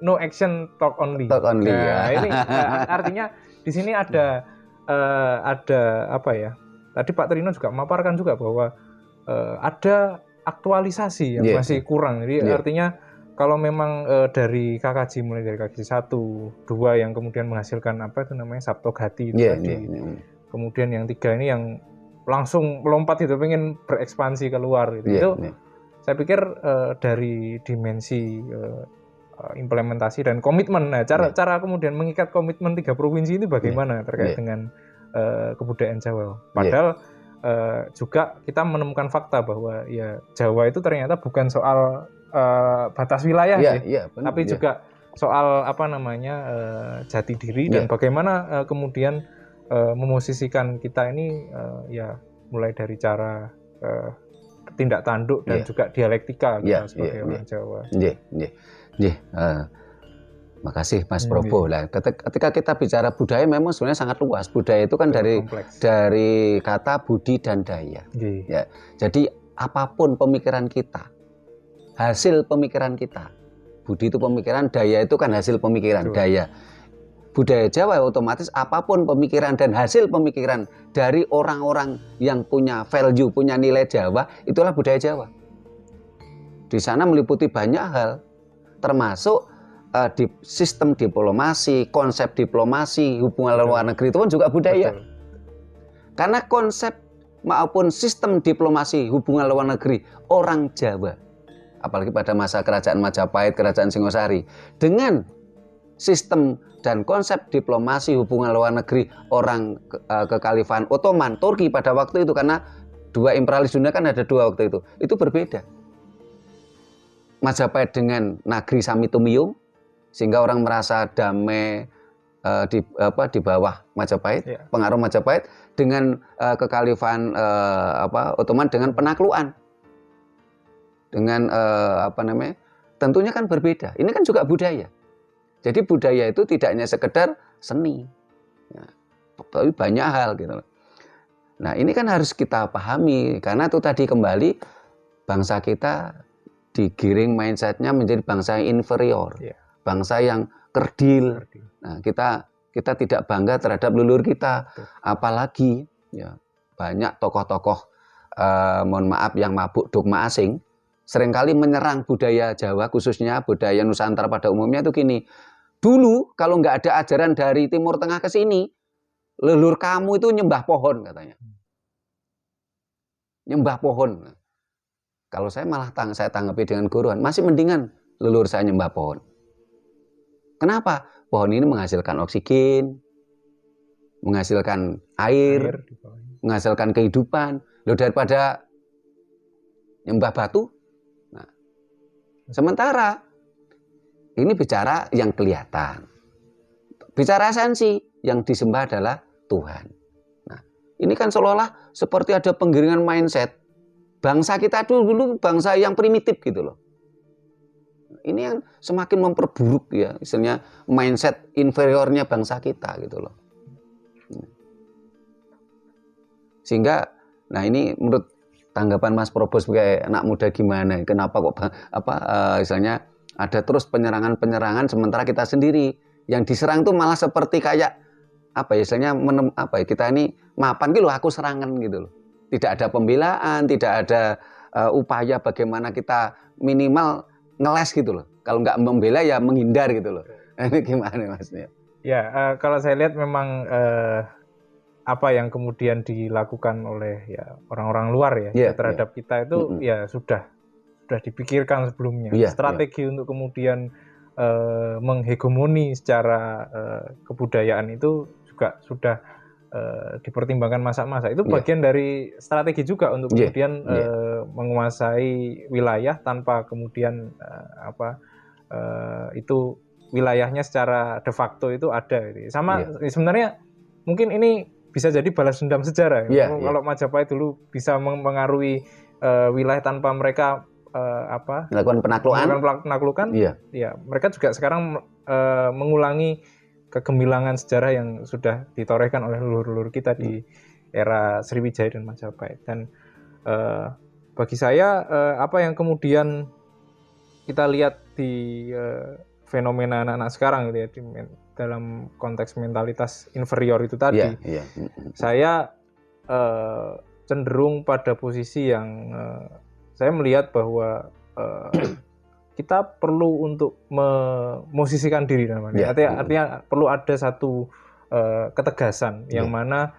No action, talk only. Ini artinya di sini ada apa ya? Tadi Pak Trino juga memaparkan juga bahwa ada aktualisasi yang masih kurang. Jadi artinya kalau memang dari KKJ, mulai dari KKJ 1, 2 yang kemudian menghasilkan Saptogati itu tadi. Kemudian yang 3 ini yang langsung melompat itu, pengen berekspansi keluar gitu. Itu saya pikir dari dimensi implementasi dan komitmen. Nah, cara kemudian mengikat komitmen 3 provinsi ini bagaimana terkait dengan kebudayaan Jawa. Padahal juga kita menemukan fakta bahwa ya Jawa itu ternyata bukan soal batas wilayah tapi juga soal jati diri dan bagaimana kemudian memosisikan kita ini ya mulai dari cara tindak tanduk dan juga dialektika kita sebagai orang Jawa. Makasih Mas Probo. Nah, ketika kita bicara budaya memang sebenarnya sangat luas. Budaya itu kan dari kata budi dan daya. Ya. Jadi apapun pemikiran kita, hasil pemikiran kita. Budi itu pemikiran, daya itu kan hasil pemikiran. Daya. Budaya Jawa otomatis apapun pemikiran dan hasil pemikiran dari orang-orang yang punya value, punya nilai Jawa, itulah budaya Jawa. Di sana meliputi banyak hal, termasuk di sistem diplomasi, konsep diplomasi, hubungan luar negeri itu pun juga budaya. Karena konsep maupun sistem diplomasi hubungan luar negeri orang Jawa, apalagi pada masa kerajaan Majapahit, kerajaan Singosari, dengan sistem dan konsep diplomasi hubungan luar negeri orang kekhalifan Ottoman, Turki pada waktu itu, karena 2 imperialis dunia kan ada 2 waktu itu berbeda. Majapahit dengan Nagri Samitumiyung, sehingga orang merasa damai di bawah Majapahit, pengaruh Majapahit, dengan kekhalifan Ottoman dengan penaklukan, dengan tentunya kan berbeda. Ini kan juga budaya. Jadi budaya itu tidak hanya sekedar seni, tapi banyak hal gitu. Nah ini kan harus kita pahami, karena itu tadi kembali bangsa kita digiring mindsetnya menjadi bangsa yang inferior, bangsa yang kerdil. Nah kita tidak bangga terhadap leluhur kita, apalagi ya banyak tokoh-tokoh mohon maaf yang mabuk dogma asing seringkali menyerang budaya Jawa, khususnya budaya Nusantara pada umumnya itu gini. Dulu kalau nggak ada ajaran dari Timur Tengah ke sini, leluhur kamu itu nyembah pohon katanya. Nyembah pohon. Kalau saya malah saya tanggapi dengan guruan, masih mendingan leluhur saya nyembah pohon. Kenapa? Pohon ini menghasilkan oksigen, menghasilkan air menghasilkan kehidupan. Loh, daripada nyembah batu. Nah, sementara ini bicara yang kelihatan. Bicara esensi, yang disembah adalah Tuhan. Nah, ini kan seolah-olah seperti ada penggiringan mindset. Bangsa kita dulu bangsa yang primitif gitu loh. Ini yang semakin memperburuk ya, istilahnya mindset inferiornya bangsa kita gitu loh. Sehingga, nah ini menurut tanggapan Mas Probo sebagai anak muda gimana? Kenapa kok istilahnya ada terus penyerangan-penyerangan sementara kita sendiri yang diserang tuh malah seperti kayak apa ya, istilahnya kita ini mapan gitu loh, aku serangan gitu loh. Tidak ada pembelaan, tidak ada upaya bagaimana kita minimal ngeles gitu loh. Kalau nggak membela ya menghindar gitu loh. Ini gimana Masnya? Ya, kalau saya lihat memang apa yang kemudian dilakukan oleh ya orang-orang luar ya terhadap kita itu ya sudah dipikirkan sebelumnya. Strategi untuk kemudian menghegemoni secara kebudayaan itu juga sudah dipertimbangkan masa-masa. Itu bagian dari strategi juga untuk kemudian menguasai wilayah tanpa kemudian itu wilayahnya secara de facto itu ada. Sama sebenarnya mungkin ini bisa jadi balas dendam sejarah. Kalau Majapahit dulu bisa mengaruhi wilayah tanpa mereka melakukan penaklukan, ya mereka juga sekarang mengulangi kegemilangan sejarah yang sudah ditorehkan oleh leluhur-leluhur kita di era Sriwijaya dan Majapahit. Dan bagi saya apa yang kemudian kita lihat di fenomena anak-anak sekarang gitu ya, dalam konteks mentalitas inferior itu tadi, saya cenderung pada posisi yang saya melihat bahwa kita perlu untuk memosisikan diri namanya. Artinya perlu ada satu ketegasan yang mana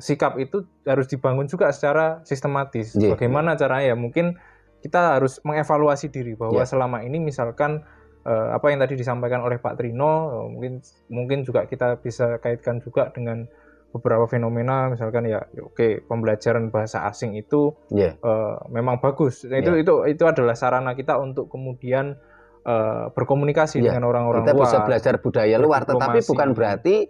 sikap itu harus dibangun juga secara sistematis. Bagaimana caranya? Ya mungkin kita harus mengevaluasi diri bahwa selama ini misalkan apa yang tadi disampaikan oleh Pak Trino, mungkin juga kita bisa kaitkan juga dengan beberapa fenomena, misalkan pembelajaran bahasa asing itu memang bagus. Itu adalah sarana kita untuk kemudian berkomunikasi dengan orang-orang luar. Kita bisa belajar budaya luar, tetapi bukan berarti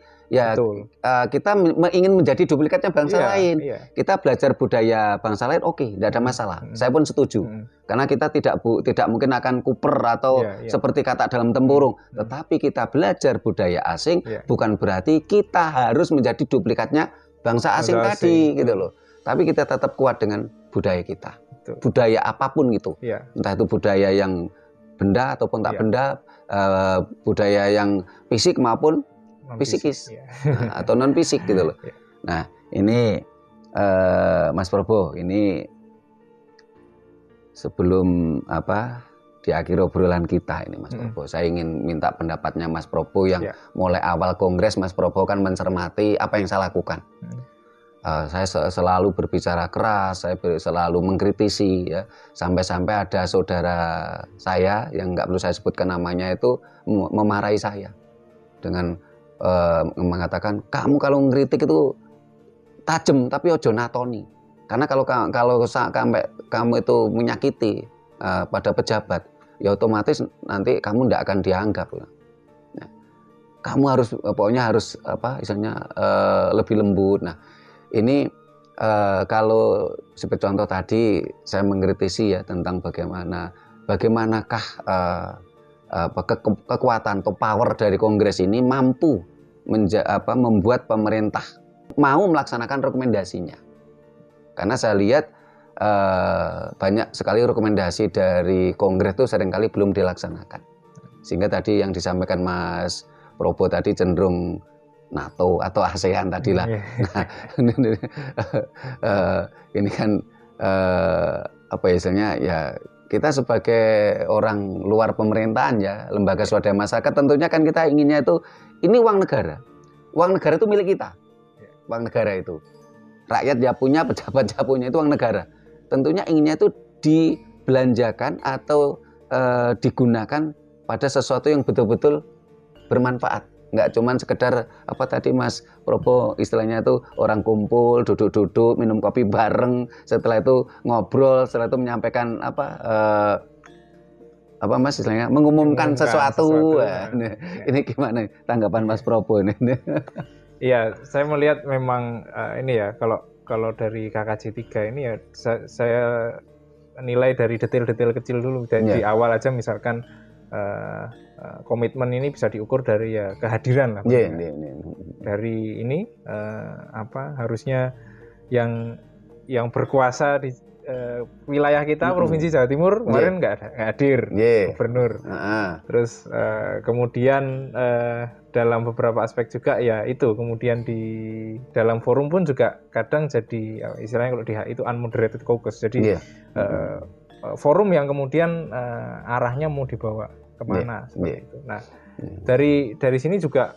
kita ingin menjadi duplikatnya bangsa lain. Kita belajar budaya bangsa lain, tidak ada masalah. Saya pun setuju. Karena kita tidak mungkin akan kuper atau seperti kata dalam tempurung. Tetapi kita belajar budaya asing bukan berarti kita harus menjadi duplikatnya bangsa asing tadi gitu loh. Tapi kita tetap kuat dengan budaya kita. Budaya apapun gitu. Entah itu budaya yang benda ataupun tak benda, budaya yang fisik maupun fisikis, atau non fisik gitu loh. Nah ini Mas Probo, ini sebelum di akhir obrolan kita ini Mas Probo, saya ingin minta pendapatnya Mas Probo yang mulai awal kongres Mas Probo kan mencermati apa yang saya lakukan. Saya selalu berbicara keras, saya selalu mengkritisi ya, sampai-sampai ada saudara saya yang nggak perlu saya sebutkan namanya itu memarahi saya dengan mengatakan, kamu kalau ngkritik itu tajam tapi ojo natoni, karena kalau sampai kamu itu menyakiti pada pejabat ya otomatis nanti kamu tidak akan dianggap. Nah, kamu harus istilahnya lebih lembut. Nah ini kalau seperti contoh tadi saya mengkritisi ya tentang bagaimanakah kekuatan atau power dari kongres ini mampu membuat pemerintah mau melaksanakan rekomendasinya. Karena saya lihat banyak sekali rekomendasi dari Kongres itu seringkali belum dilaksanakan. Sehingga tadi yang disampaikan Mas Probo tadi cenderung NATO atau ASEAN tadi lah. Nah, ini kan istilahnya ya, kita sebagai orang luar pemerintahan ya, lembaga swadaya masyarakat, tentunya kan kita inginnya itu, ini uang negara. Uang negara itu milik kita. Uang negara itu. Rakyat ya punya, pejabat ya punya, itu uang negara. Tentunya inginnya itu dibelanjakan atau digunakan pada sesuatu yang betul-betul bermanfaat. Nggak cuman sekedar tadi Mas Probo istilahnya itu orang kumpul, duduk-duduk, minum kopi bareng, setelah itu ngobrol, setelah itu menyampaikan Mas istilahnya mengumumkan sesuatu. Ya. Ini gimana tanggapan Mas Probo ini? Iya, saya melihat memang ini ya, kalau dari KKJ 3 ini ya, saya nilai dari detail-detail kecil dulu. Di awal aja misalkan komitmen ini bisa diukur dari ya kehadiran lah. Dari ini harusnya yang berkuasa di wilayah kita, Provinsi Jawa Timur kemarin nggak hadir, gubernur. Terus kemudian dalam beberapa aspek juga ya itu, kemudian di dalam forum pun juga kadang jadi istilahnya kalau di HI itu unmoderated caucus. Jadi forum yang kemudian arahnya mau dibawa kemana seperti itu. Nah, dari sini juga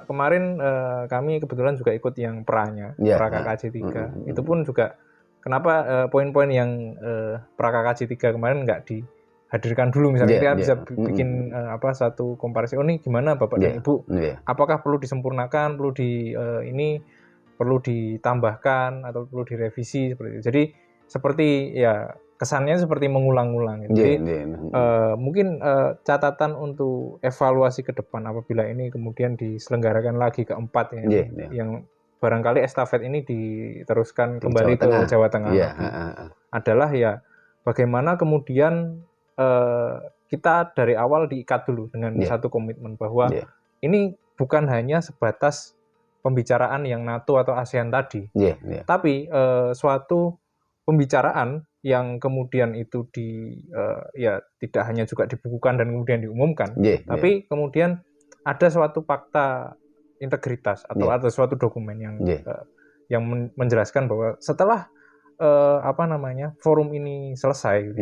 kemarin kami kebetulan juga ikut yang pra-nya, pra KKJ 3. Itu pun juga kenapa poin-poin yang pra KKJ 3 kemarin nggak dihadirkan dulu, misalnya kita bisa bikin satu komparasi. Oh, ini gimana Bapak dan Ibu? Apakah perlu disempurnakan, perlu ditambahkan atau perlu direvisi seperti itu. Jadi seperti ya kesannya seperti mengulang-ulang. Jadi mungkin catatan untuk evaluasi ke depan apabila ini kemudian diselenggarakan lagi keempat yang barangkali estafet ini diteruskan kembali ke Jawa Tengah adalah ya bagaimana kemudian kita dari awal diikat dulu dengan satu komitmen bahwa ini bukan hanya sebatas pembicaraan yang NATO atau ASEAN tadi, tapi suatu pembicaraan yang kemudian itu tidak hanya juga dibukukan dan kemudian diumumkan, tapi kemudian ada suatu fakta integritas atau ada suatu dokumen yang menjelaskan bahwa setelah forum ini selesai,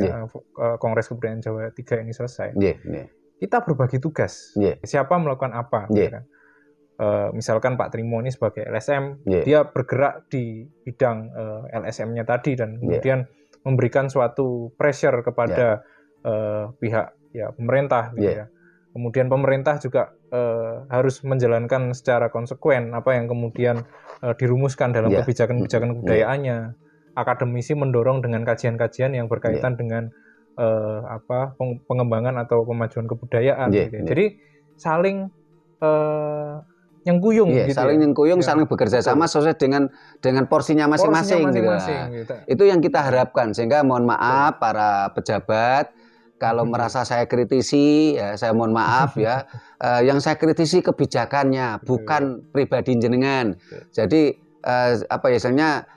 Kongres Kebudayaan Jawa 3 ini selesai, kita berbagi tugas, siapa melakukan apa, kan? Misalkan Pak Trimo ini sebagai LSM, dia bergerak di bidang LSM-nya tadi dan kemudian memberikan suatu pressure kepada pihak pemerintah, gitu ya. Kemudian pemerintah juga harus menjalankan secara konsekuen apa yang kemudian dirumuskan dalam kebijakan-kebijakan kebudayaannya. Akademisi mendorong dengan kajian-kajian yang berkaitan dengan pengembangan atau pemajuan kebudayaan. Gitu ya. Jadi saling nyengkuyung, saling nyengkuyung, saling bekerja sama sesuai dengan porsinya masing-masing. Gitu. Itu yang kita harapkan, sehingga mohon maaf para pejabat kalau merasa saya kritisi, ya saya mohon maaf ya. Yang saya kritisi kebijakannya, bukan pribadi jenengan. Jadi istilahnya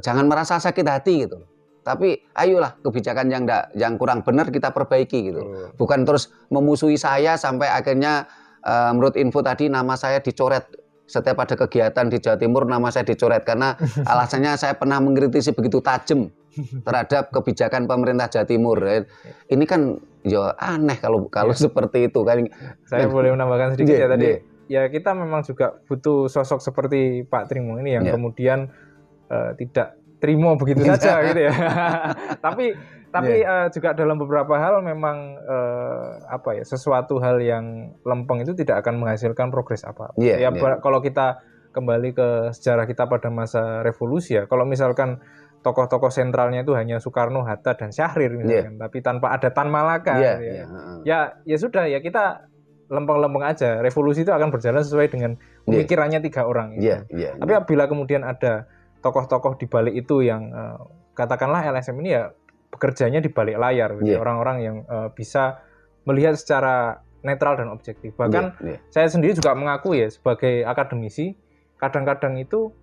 jangan merasa sakit hati gitu. Tapi ayolah kebijakan yang kurang benar kita perbaiki gitu. Bukan terus memusuhi saya sampai akhirnya menurut info tadi nama saya dicoret. Setiap ada kegiatan di Jawa Timur nama saya dicoret karena alasannya saya pernah mengkritisi begitu tajam terhadap kebijakan pemerintah Jawa Timur. Ini kan ya aneh kalau seperti itu kan. Saya boleh menambahkan sedikit ya tadi. Ya kita memang juga butuh sosok seperti Pak Trimo ini yang kemudian tidak terima begitu saja gitu ya. Tapi juga dalam beberapa hal memang sesuatu hal yang lempeng itu tidak akan menghasilkan progres apa. Kalau kita kembali ke sejarah kita pada masa revolusi ya, kalau misalkan tokoh-tokoh sentralnya itu hanya Soekarno, Hatta dan Syahrir misalkan, tapi tanpa ada Tan Malaka, ya sudah ya kita lempeng-lempeng aja. Revolusi itu akan berjalan sesuai dengan pemikirannya 3 orang. Tapi apabila kemudian ada tokoh-tokoh di balik itu yang katakanlah LSM ini ya bekerjanya di balik layar, orang-orang yang bisa melihat secara netral dan objektif. Bahkan saya sendiri juga mengaku ya sebagai akademisi, kadang-kadang itu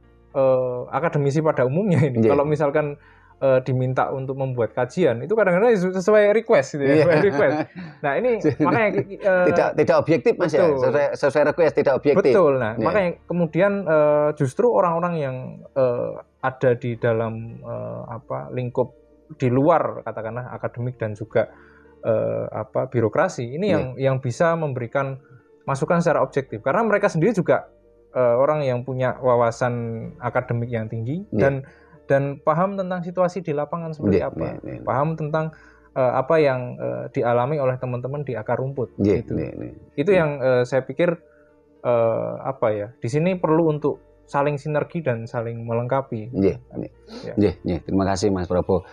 akademisi pada umumnya ini kalau misalkan diminta untuk membuat kajian itu kadang-kadang sesuai request gitu ya, request. Nah ini makanya tidak objektif Mas ya, sesuai request tidak objektif. Betul. Nah makanya kemudian justru orang-orang yang ada di dalam lingkup di luar katakanlah akademik dan juga birokrasi ini yang bisa memberikan masukan secara objektif karena mereka sendiri juga orang yang punya wawasan akademik yang tinggi dan paham tentang situasi di lapangan seperti apa, paham tentang apa yang dialami oleh teman-teman di akar rumput. Itu yang saya pikir di sini perlu untuk saling sinergi dan saling melengkapi. Terima kasih Mas Prabowo.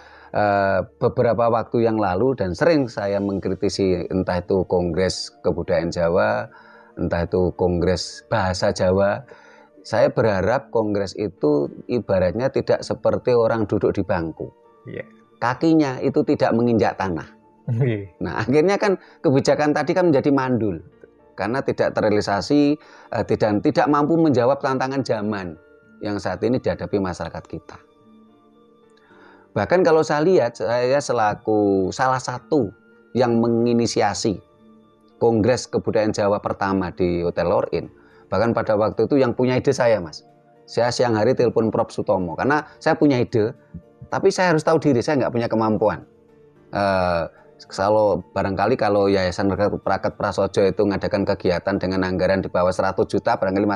Beberapa waktu yang lalu dan sering saya mengkritisi entah itu Kongres Kebudayaan Jawa, entah itu Kongres Bahasa Jawa. Saya berharap kongres itu ibaratnya tidak seperti orang duduk di bangku. Kakinya itu tidak menginjak tanah. Nah, akhirnya kan kebijakan tadi kan menjadi mandul. Karena tidak terrealisasi dan tidak mampu menjawab tantangan zaman yang saat ini dihadapi masyarakat kita. Bahkan kalau saya lihat, saya selaku salah satu yang menginisiasi Kongres Kebudayaan Jawa pertama di Hotel Lor'in. Bahkan pada waktu itu yang punya ide saya Mas. Saya siang hari telepon Prof. Sutomo. Karena saya punya ide, tapi saya harus tahu diri, saya nggak punya kemampuan. Barangkali kalau Yayasan Raket Prasojo itu mengadakan kegiatan dengan anggaran di bawah 100 juta, barangkali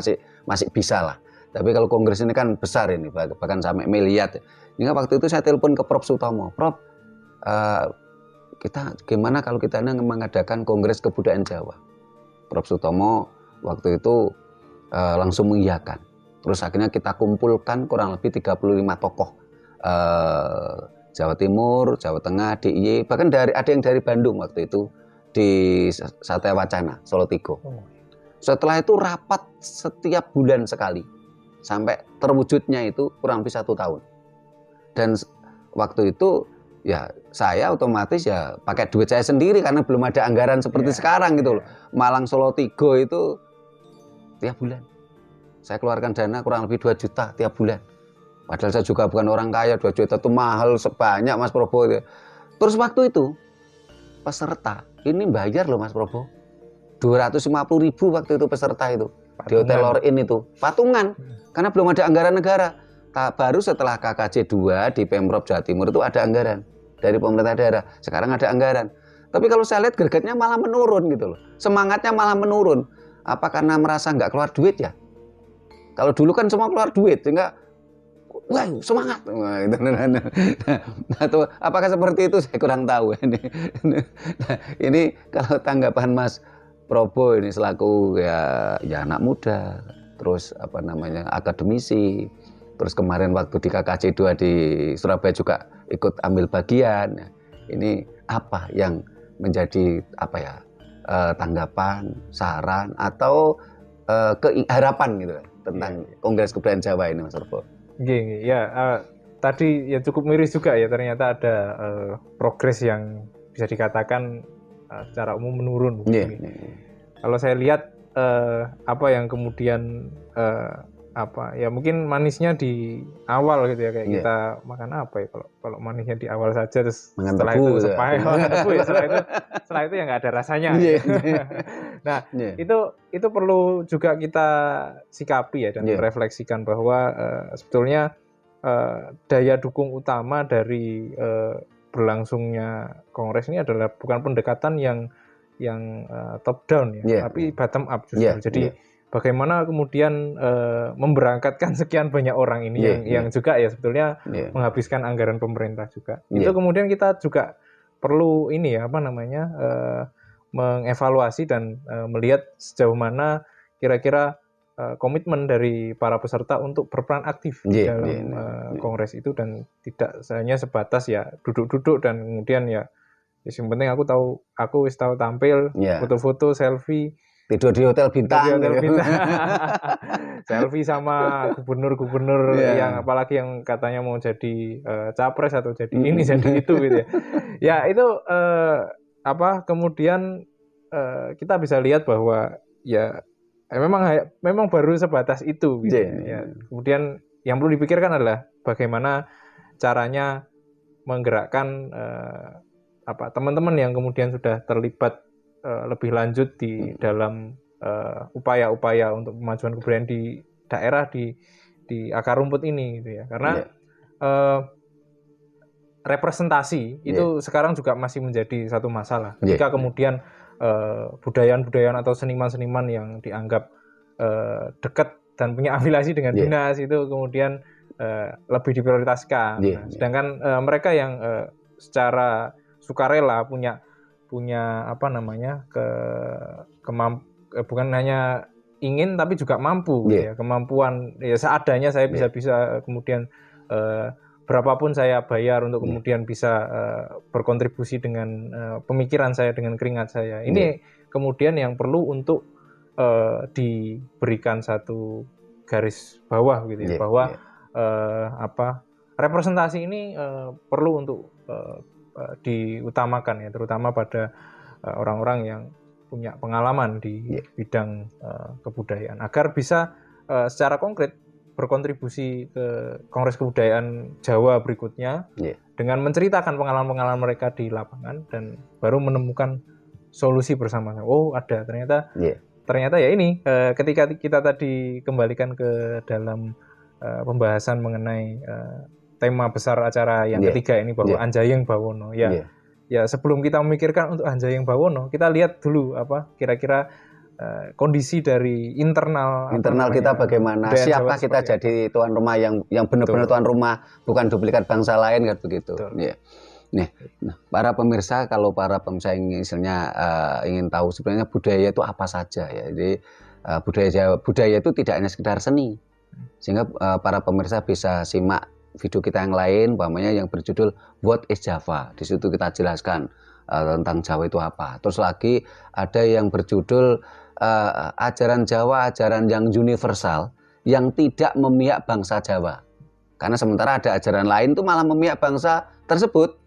masih bisa lah. Tapi kalau kongres ini kan besar ini, bahkan sampai miliar. Hingga waktu itu saya telepon ke Prof. Sutomo. Prof, kita gimana kalau kita mengadakan Kongres Kebudayaan Jawa? Prof. Sutomo waktu itu langsung mengiyakan. Terus akhirnya kita kumpulkan kurang lebih 35 tokoh Jawa Timur, Jawa Tengah, DIY, bahkan ada yang dari Bandung waktu itu di Satya Wacana, Solo Tigo. Setelah itu rapat setiap bulan sekali sampai terwujudnya itu kurang lebih 1 tahun. Dan waktu itu ya saya otomatis ya pakai duit saya sendiri karena belum ada anggaran seperti sekarang gitu loh. Malang Solo Tigo itu tiap bulan saya keluarkan dana kurang lebih 2 juta tiap bulan. Padahal saya juga bukan orang kaya, 2 juta itu mahal sebanyak Mas Prabowo. Terus waktu itu peserta ini bayar loh Mas Prabowo 250.000 waktu itu peserta itu patungan. Di Hotel Lor'in itu patungan karena belum ada anggaran negara. Baru setelah KKJ 2 di Pemprov Jawa Timur itu ada anggaran dari pemerintah daerah. Sekarang ada anggaran. Tapi kalau saya lihat gregetnya malah menurun gitu loh. Semangatnya malah menurun. Apa karena merasa nggak keluar duit ya? Kalau dulu kan semua keluar duit, sehingga wah semangat. Atau apakah seperti itu saya kurang tahu. Ini kalau tanggapan Mas Prabowo ini selaku ya anak muda, terus akademisi, terus kemarin waktu di KKJ 2 di Surabaya juga ikut ambil bagian. Ini apa yang menjadi tanggapan, saran atau harapan gitu tentang Kongres Kebudayaan Jawa ini Mas Prabowo? Tadi ya cukup miris juga ya, ternyata ada progres yang bisa dikatakan secara umum menurun. Kalau saya lihat apa yang kemudian mungkin manisnya di awal gitu ya, kayak kita makan apa ya, kalau manisnya di awal saja terus setelah itu sepahe setelah itu ya nggak ada rasanya. Nah itu perlu juga kita sikapi ya dan refleksikan bahwa sebetulnya daya dukung utama dari berlangsungnya kongres ini adalah bukan pendekatan yang top down ya, tapi bottom up justru. Jadi bagaimana kemudian memberangkatkan sekian banyak orang ini yang juga ya sebetulnya menghabiskan anggaran pemerintah juga. Itu kemudian kita juga perlu mengevaluasi dan melihat sejauh mana kira-kira komitmen dari para peserta untuk berperan aktif di dalam kongres itu, dan tidak hanya sebatas ya duduk-duduk dan kemudian ya yang penting aku wis tahu tampil, foto-foto, selfie, tidur di hotel bintang. Selfie sama gubernur-gubernur yang apalagi yang katanya mau jadi capres atau jadi ini jadi itu gitu ya. Ya itu kemudian kita bisa lihat bahwa ya memang baru sebatas itu gitu. Ya. Kemudian yang perlu dipikirkan adalah bagaimana caranya menggerakkan teman-teman yang kemudian sudah terlibat lebih lanjut di dalam upaya-upaya untuk pemajuan kebudayaan di daerah di akar rumput ini gitu ya. Karena representasi itu sekarang juga masih menjadi satu masalah. Ketika kemudian budayaan-budayaan atau seniman-seniman yang dianggap dekat dan punya afiliasi dengan dinas itu kemudian lebih diprioritaskan. Nah, sedangkan mereka yang secara sukarela punya bukan hanya ingin tapi juga mampu ya, kemampuan ya seadanya saya bisa kemudian berapapun saya bayar untuk kemudian bisa berkontribusi dengan pemikiran saya, dengan keringat saya. Ini kemudian yang perlu untuk diberikan satu garis bawah gitu ya, bahwa representasi ini perlu untuk diutamakan ya, terutama pada orang-orang yang punya pengalaman di bidang kebudayaan, agar bisa secara konkret berkontribusi ke Kongres Kebudayaan Jawa berikutnya dengan menceritakan pengalaman-pengalaman mereka di lapangan dan baru menemukan solusi bersama. Oh, ada ternyata ya ini ketika kita tadi kembalikan ke dalam pembahasan mengenai tema besar acara yang ketiga ini, bahwa Anjayeng Bawono ya sebelum kita memikirkan untuk Anjayeng Bawono, kita lihat dulu kira-kira kondisi dari internal kita bagaimana, siapa kita jadi tuan rumah yang benar-benar tuan rumah, bukan duplikat bangsa lain kan begitu. Nah, para pemirsa, kalau para pemirsa yang misalnya ingin tahu sebenarnya budaya itu apa saja ya. Jadi budaya itu tidak hanya sekedar seni. Sehingga para pemirsa bisa simak video kita yang lain, umpamanya yang berjudul What is Java. Di situ kita jelaskan tentang Jawa itu apa. Terus lagi ada yang berjudul ajaran Jawa, ajaran yang universal yang tidak memihak bangsa Jawa. Karena sementara ada ajaran lain itu malah memihak bangsa tersebut.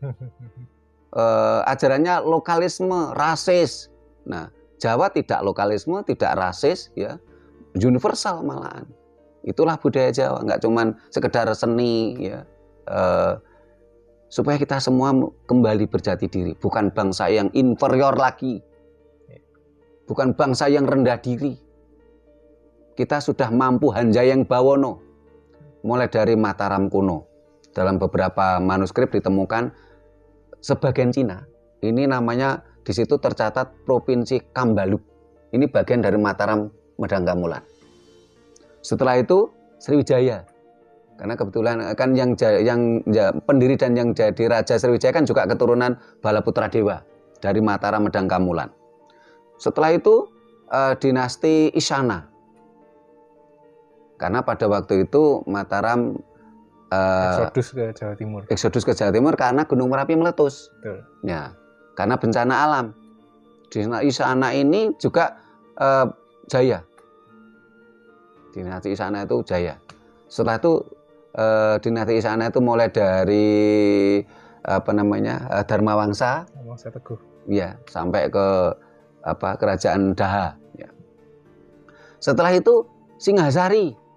Ajarannya lokalisme, rasis. Nah, Jawa tidak lokalisme, tidak rasis, ya, universal malahan. Itulah budaya Jawa, nggak cuman sekedar seni, ya. Supaya kita semua kembali berjati diri, bukan bangsa yang inferior lagi, bukan bangsa yang rendah diri. Kita sudah mampu Anjayeng Bawono, mulai dari Mataram kuno. Dalam beberapa manuskrip ditemukan sebagian Cina. Ini namanya di situ tercatat Provinsi Kambaluk. Ini bagian dari Mataram Medangkamulan. Setelah itu Sriwijaya. Karena kebetulan kan yang pendiri dan yang jadi Raja Sriwijaya kan juga keturunan Balaputra Dewa dari Mataram Medangkamulan. Setelah itu dinasti Isyana. Karena pada waktu itu Mataram eksodus ke Jawa Timur. Eksodus ke Jawa Timur karena Gunung Merapi meletus. Betul. Ya, karena bencana alam. Dinasti Isyana ini juga jaya. Dinasti Isyana itu jaya. Setelah itu dinasti Isyana itu mulai dari Dharmawangsa Teguh. Ya, sampai ke kerajaan Daha. Ya. Setelah itu Singhasari.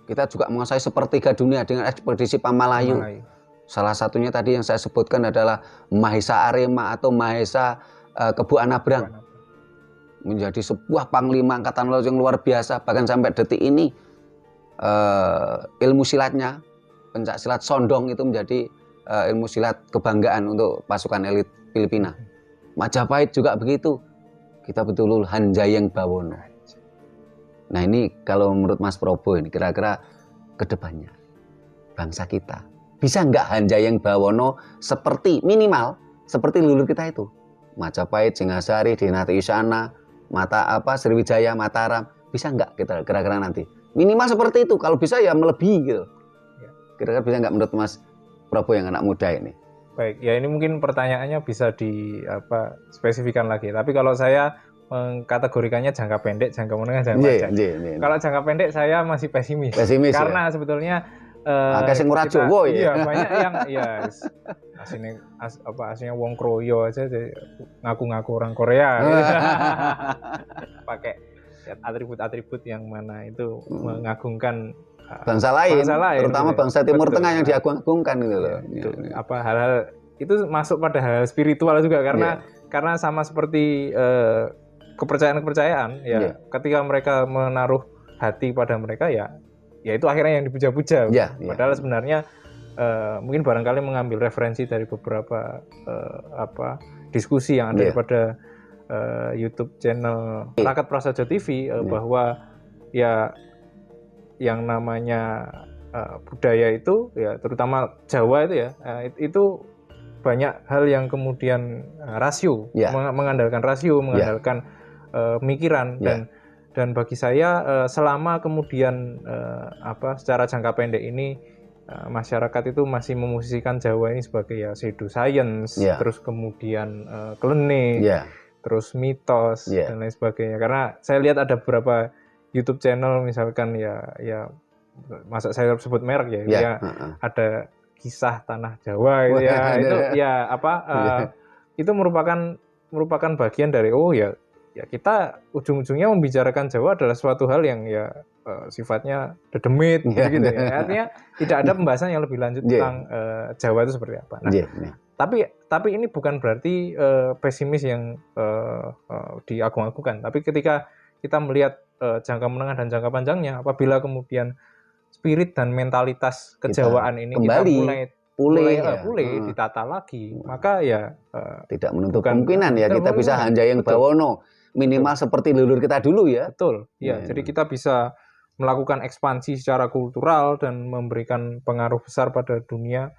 Kita juga menguasai sepertiga dunia dengan ekspedisi Pamalayu. Salah satunya tadi yang saya sebutkan adalah Mahesa Arema atau Mahesa Kebu Anabrang. Menjadi sebuah panglima angkatan laut yang luar biasa. Bahkan sampai detik ini ilmu silatnya, pencak silat Sondong itu menjadi ilmu silat kebanggaan untuk pasukan elit Filipina. Majapahit juga begitu. Kita betul-betul Anjayeng Bawono. Nah, ini kalau menurut Mas Probo ini kira-kira kedepannya bangsa kita bisa nggak Anjayeng Bawono seperti minimal seperti leluhur kita itu, Majapahit, Singhasari, Dinasti Isyana, Sriwijaya, Mataram, bisa nggak kita kira-kira nanti minimal seperti itu? Kalau bisa ya melebihi gitu. Kira-kira bisa nggak menurut Mas Probo yang anak muda ini? Baik, ya ini mungkin pertanyaannya bisa spesifikan lagi. Tapi kalau saya mengkategorikannya jangka pendek, jangka menengah, jangka panjang. Kalau jangka pendek saya masih pesimis. Karena sebetulnya sing ora Jawa ya. Iya, banyak yang aslinya wong kroyo aja ngaku-ngaku orang Korea. Pakai atribut-atribut yang mana itu mengagungkan bangsa lain, terutama gitu. Bangsa Timur Tengah yang diagung-agungkan gitu loh. Itu hal-hal itu masuk pada hal spiritual juga karena sama seperti kepercayaan ya. Ketika mereka menaruh hati pada mereka ya itu akhirnya yang dipuja-puja. Padahal sebenarnya mungkin barangkali mengambil referensi dari beberapa diskusi yang ada pada YouTube channel Rakat Prasaja TV bahwa ya yang namanya budaya itu ya terutama Jawa itu ya itu banyak hal yang kemudian rasio, mengandalkan rasio, mengandalkan pemikiran dan bagi saya selama kemudian secara jangka pendek ini masyarakat itu masih memosisikan Jawa ini sebagai ya pseudo science, terus kemudian klinik, terus mitos dan lain sebagainya. Karena saya lihat ada beberapa YouTube channel misalkan ya masa saya sebut merek ya, ada kisah tanah Jawa gitu ya. Itu ya itu merupakan bagian dari ya kita ujung-ujungnya membicarakan Jawa adalah suatu hal yang ya sifatnya dedemit gitu ya. Artinya tidak ada pembahasan yang lebih lanjut tentang Jawa itu seperti apa. Nah, tapi ini bukan berarti pesimis yang diagung-agungkan. Tapi ketika kita melihat jangka menengah dan jangka panjangnya, apabila kemudian spirit dan mentalitas kejawaan ini kembali, kita mulai ditata lagi, maka ya tidak menutup kemungkinan ya kita bisa Hanjayeng Bawono minimal seperti leluhur kita dulu ya. Betul. Ya, jadi kita bisa melakukan ekspansi secara kultural dan memberikan pengaruh besar pada dunia.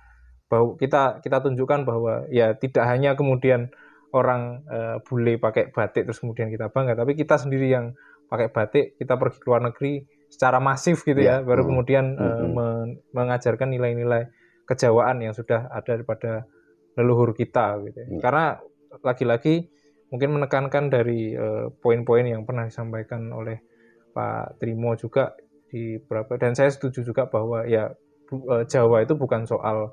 Bahwa kita tunjukkan bahwa ya tidak hanya kemudian orang bule pakai batik terus kemudian kita bangga, tapi kita sendiri yang pakai batik, kita pergi ke luar negeri secara masif gitu ya, baru kemudian mengajarkan nilai-nilai kejawaan yang sudah ada pada leluhur kita gitu ya. Karena lagi-lagi mungkin menekankan dari poin-poin yang pernah disampaikan oleh Pak Trimo juga di beberapa, dan saya setuju juga bahwa ya Jawa itu bukan soal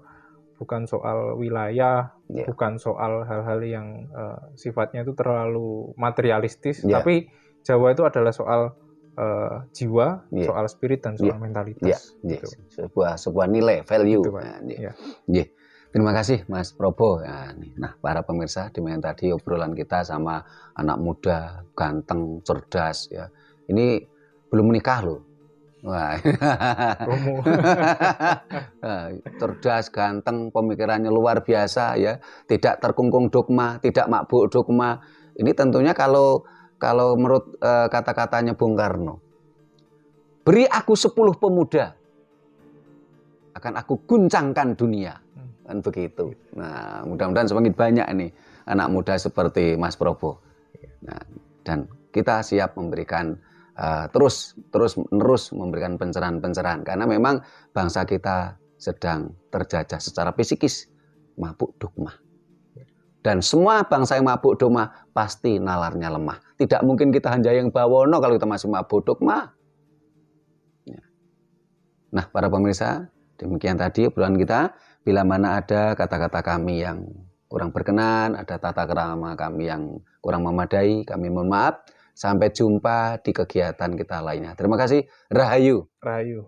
wilayah, bukan soal hal-hal yang sifatnya itu terlalu materialistis, tapi Jawa itu adalah soal jiwa, soal spirit dan soal mentalitas. Gitu. Sebuah nilai, value. Gitu, terima kasih Mas Probo. Nah, para pemirsa, demikian tadi obrolan kita sama anak muda, ganteng, cerdas ya. Ini belum menikah loh. Wah. Cerdas, ganteng, pemikirannya luar biasa ya. Tidak terkungkung dogma, tidak mabuk dogma. Ini tentunya kalau menurut kata-katanya Bung Karno, beri aku 10 pemuda, akan aku guncangkan dunia. Kan begitu. Nah, mudah-mudahan semakin banyak nih anak muda seperti Mas Probo. Nah, dan kita siap memberikan terus memberikan pencerahan-pencerahan karena memang bangsa kita sedang terjajah secara psikis, mabuk dogma. Dan semua bangsa yang mabuk dogma pasti nalarnya lemah. Tidak mungkin kita Hanjayeng Bawono kalau kita masih mabuk dogma. Nah, para pemirsa, demikian tadi obrolan kita. Bila mana ada kata-kata kami yang kurang berkenan, ada tata krama kami yang kurang memadai, kami mohon maaf. Sampai jumpa di kegiatan kita lainnya. Terima kasih. Rahayu. Rahayu.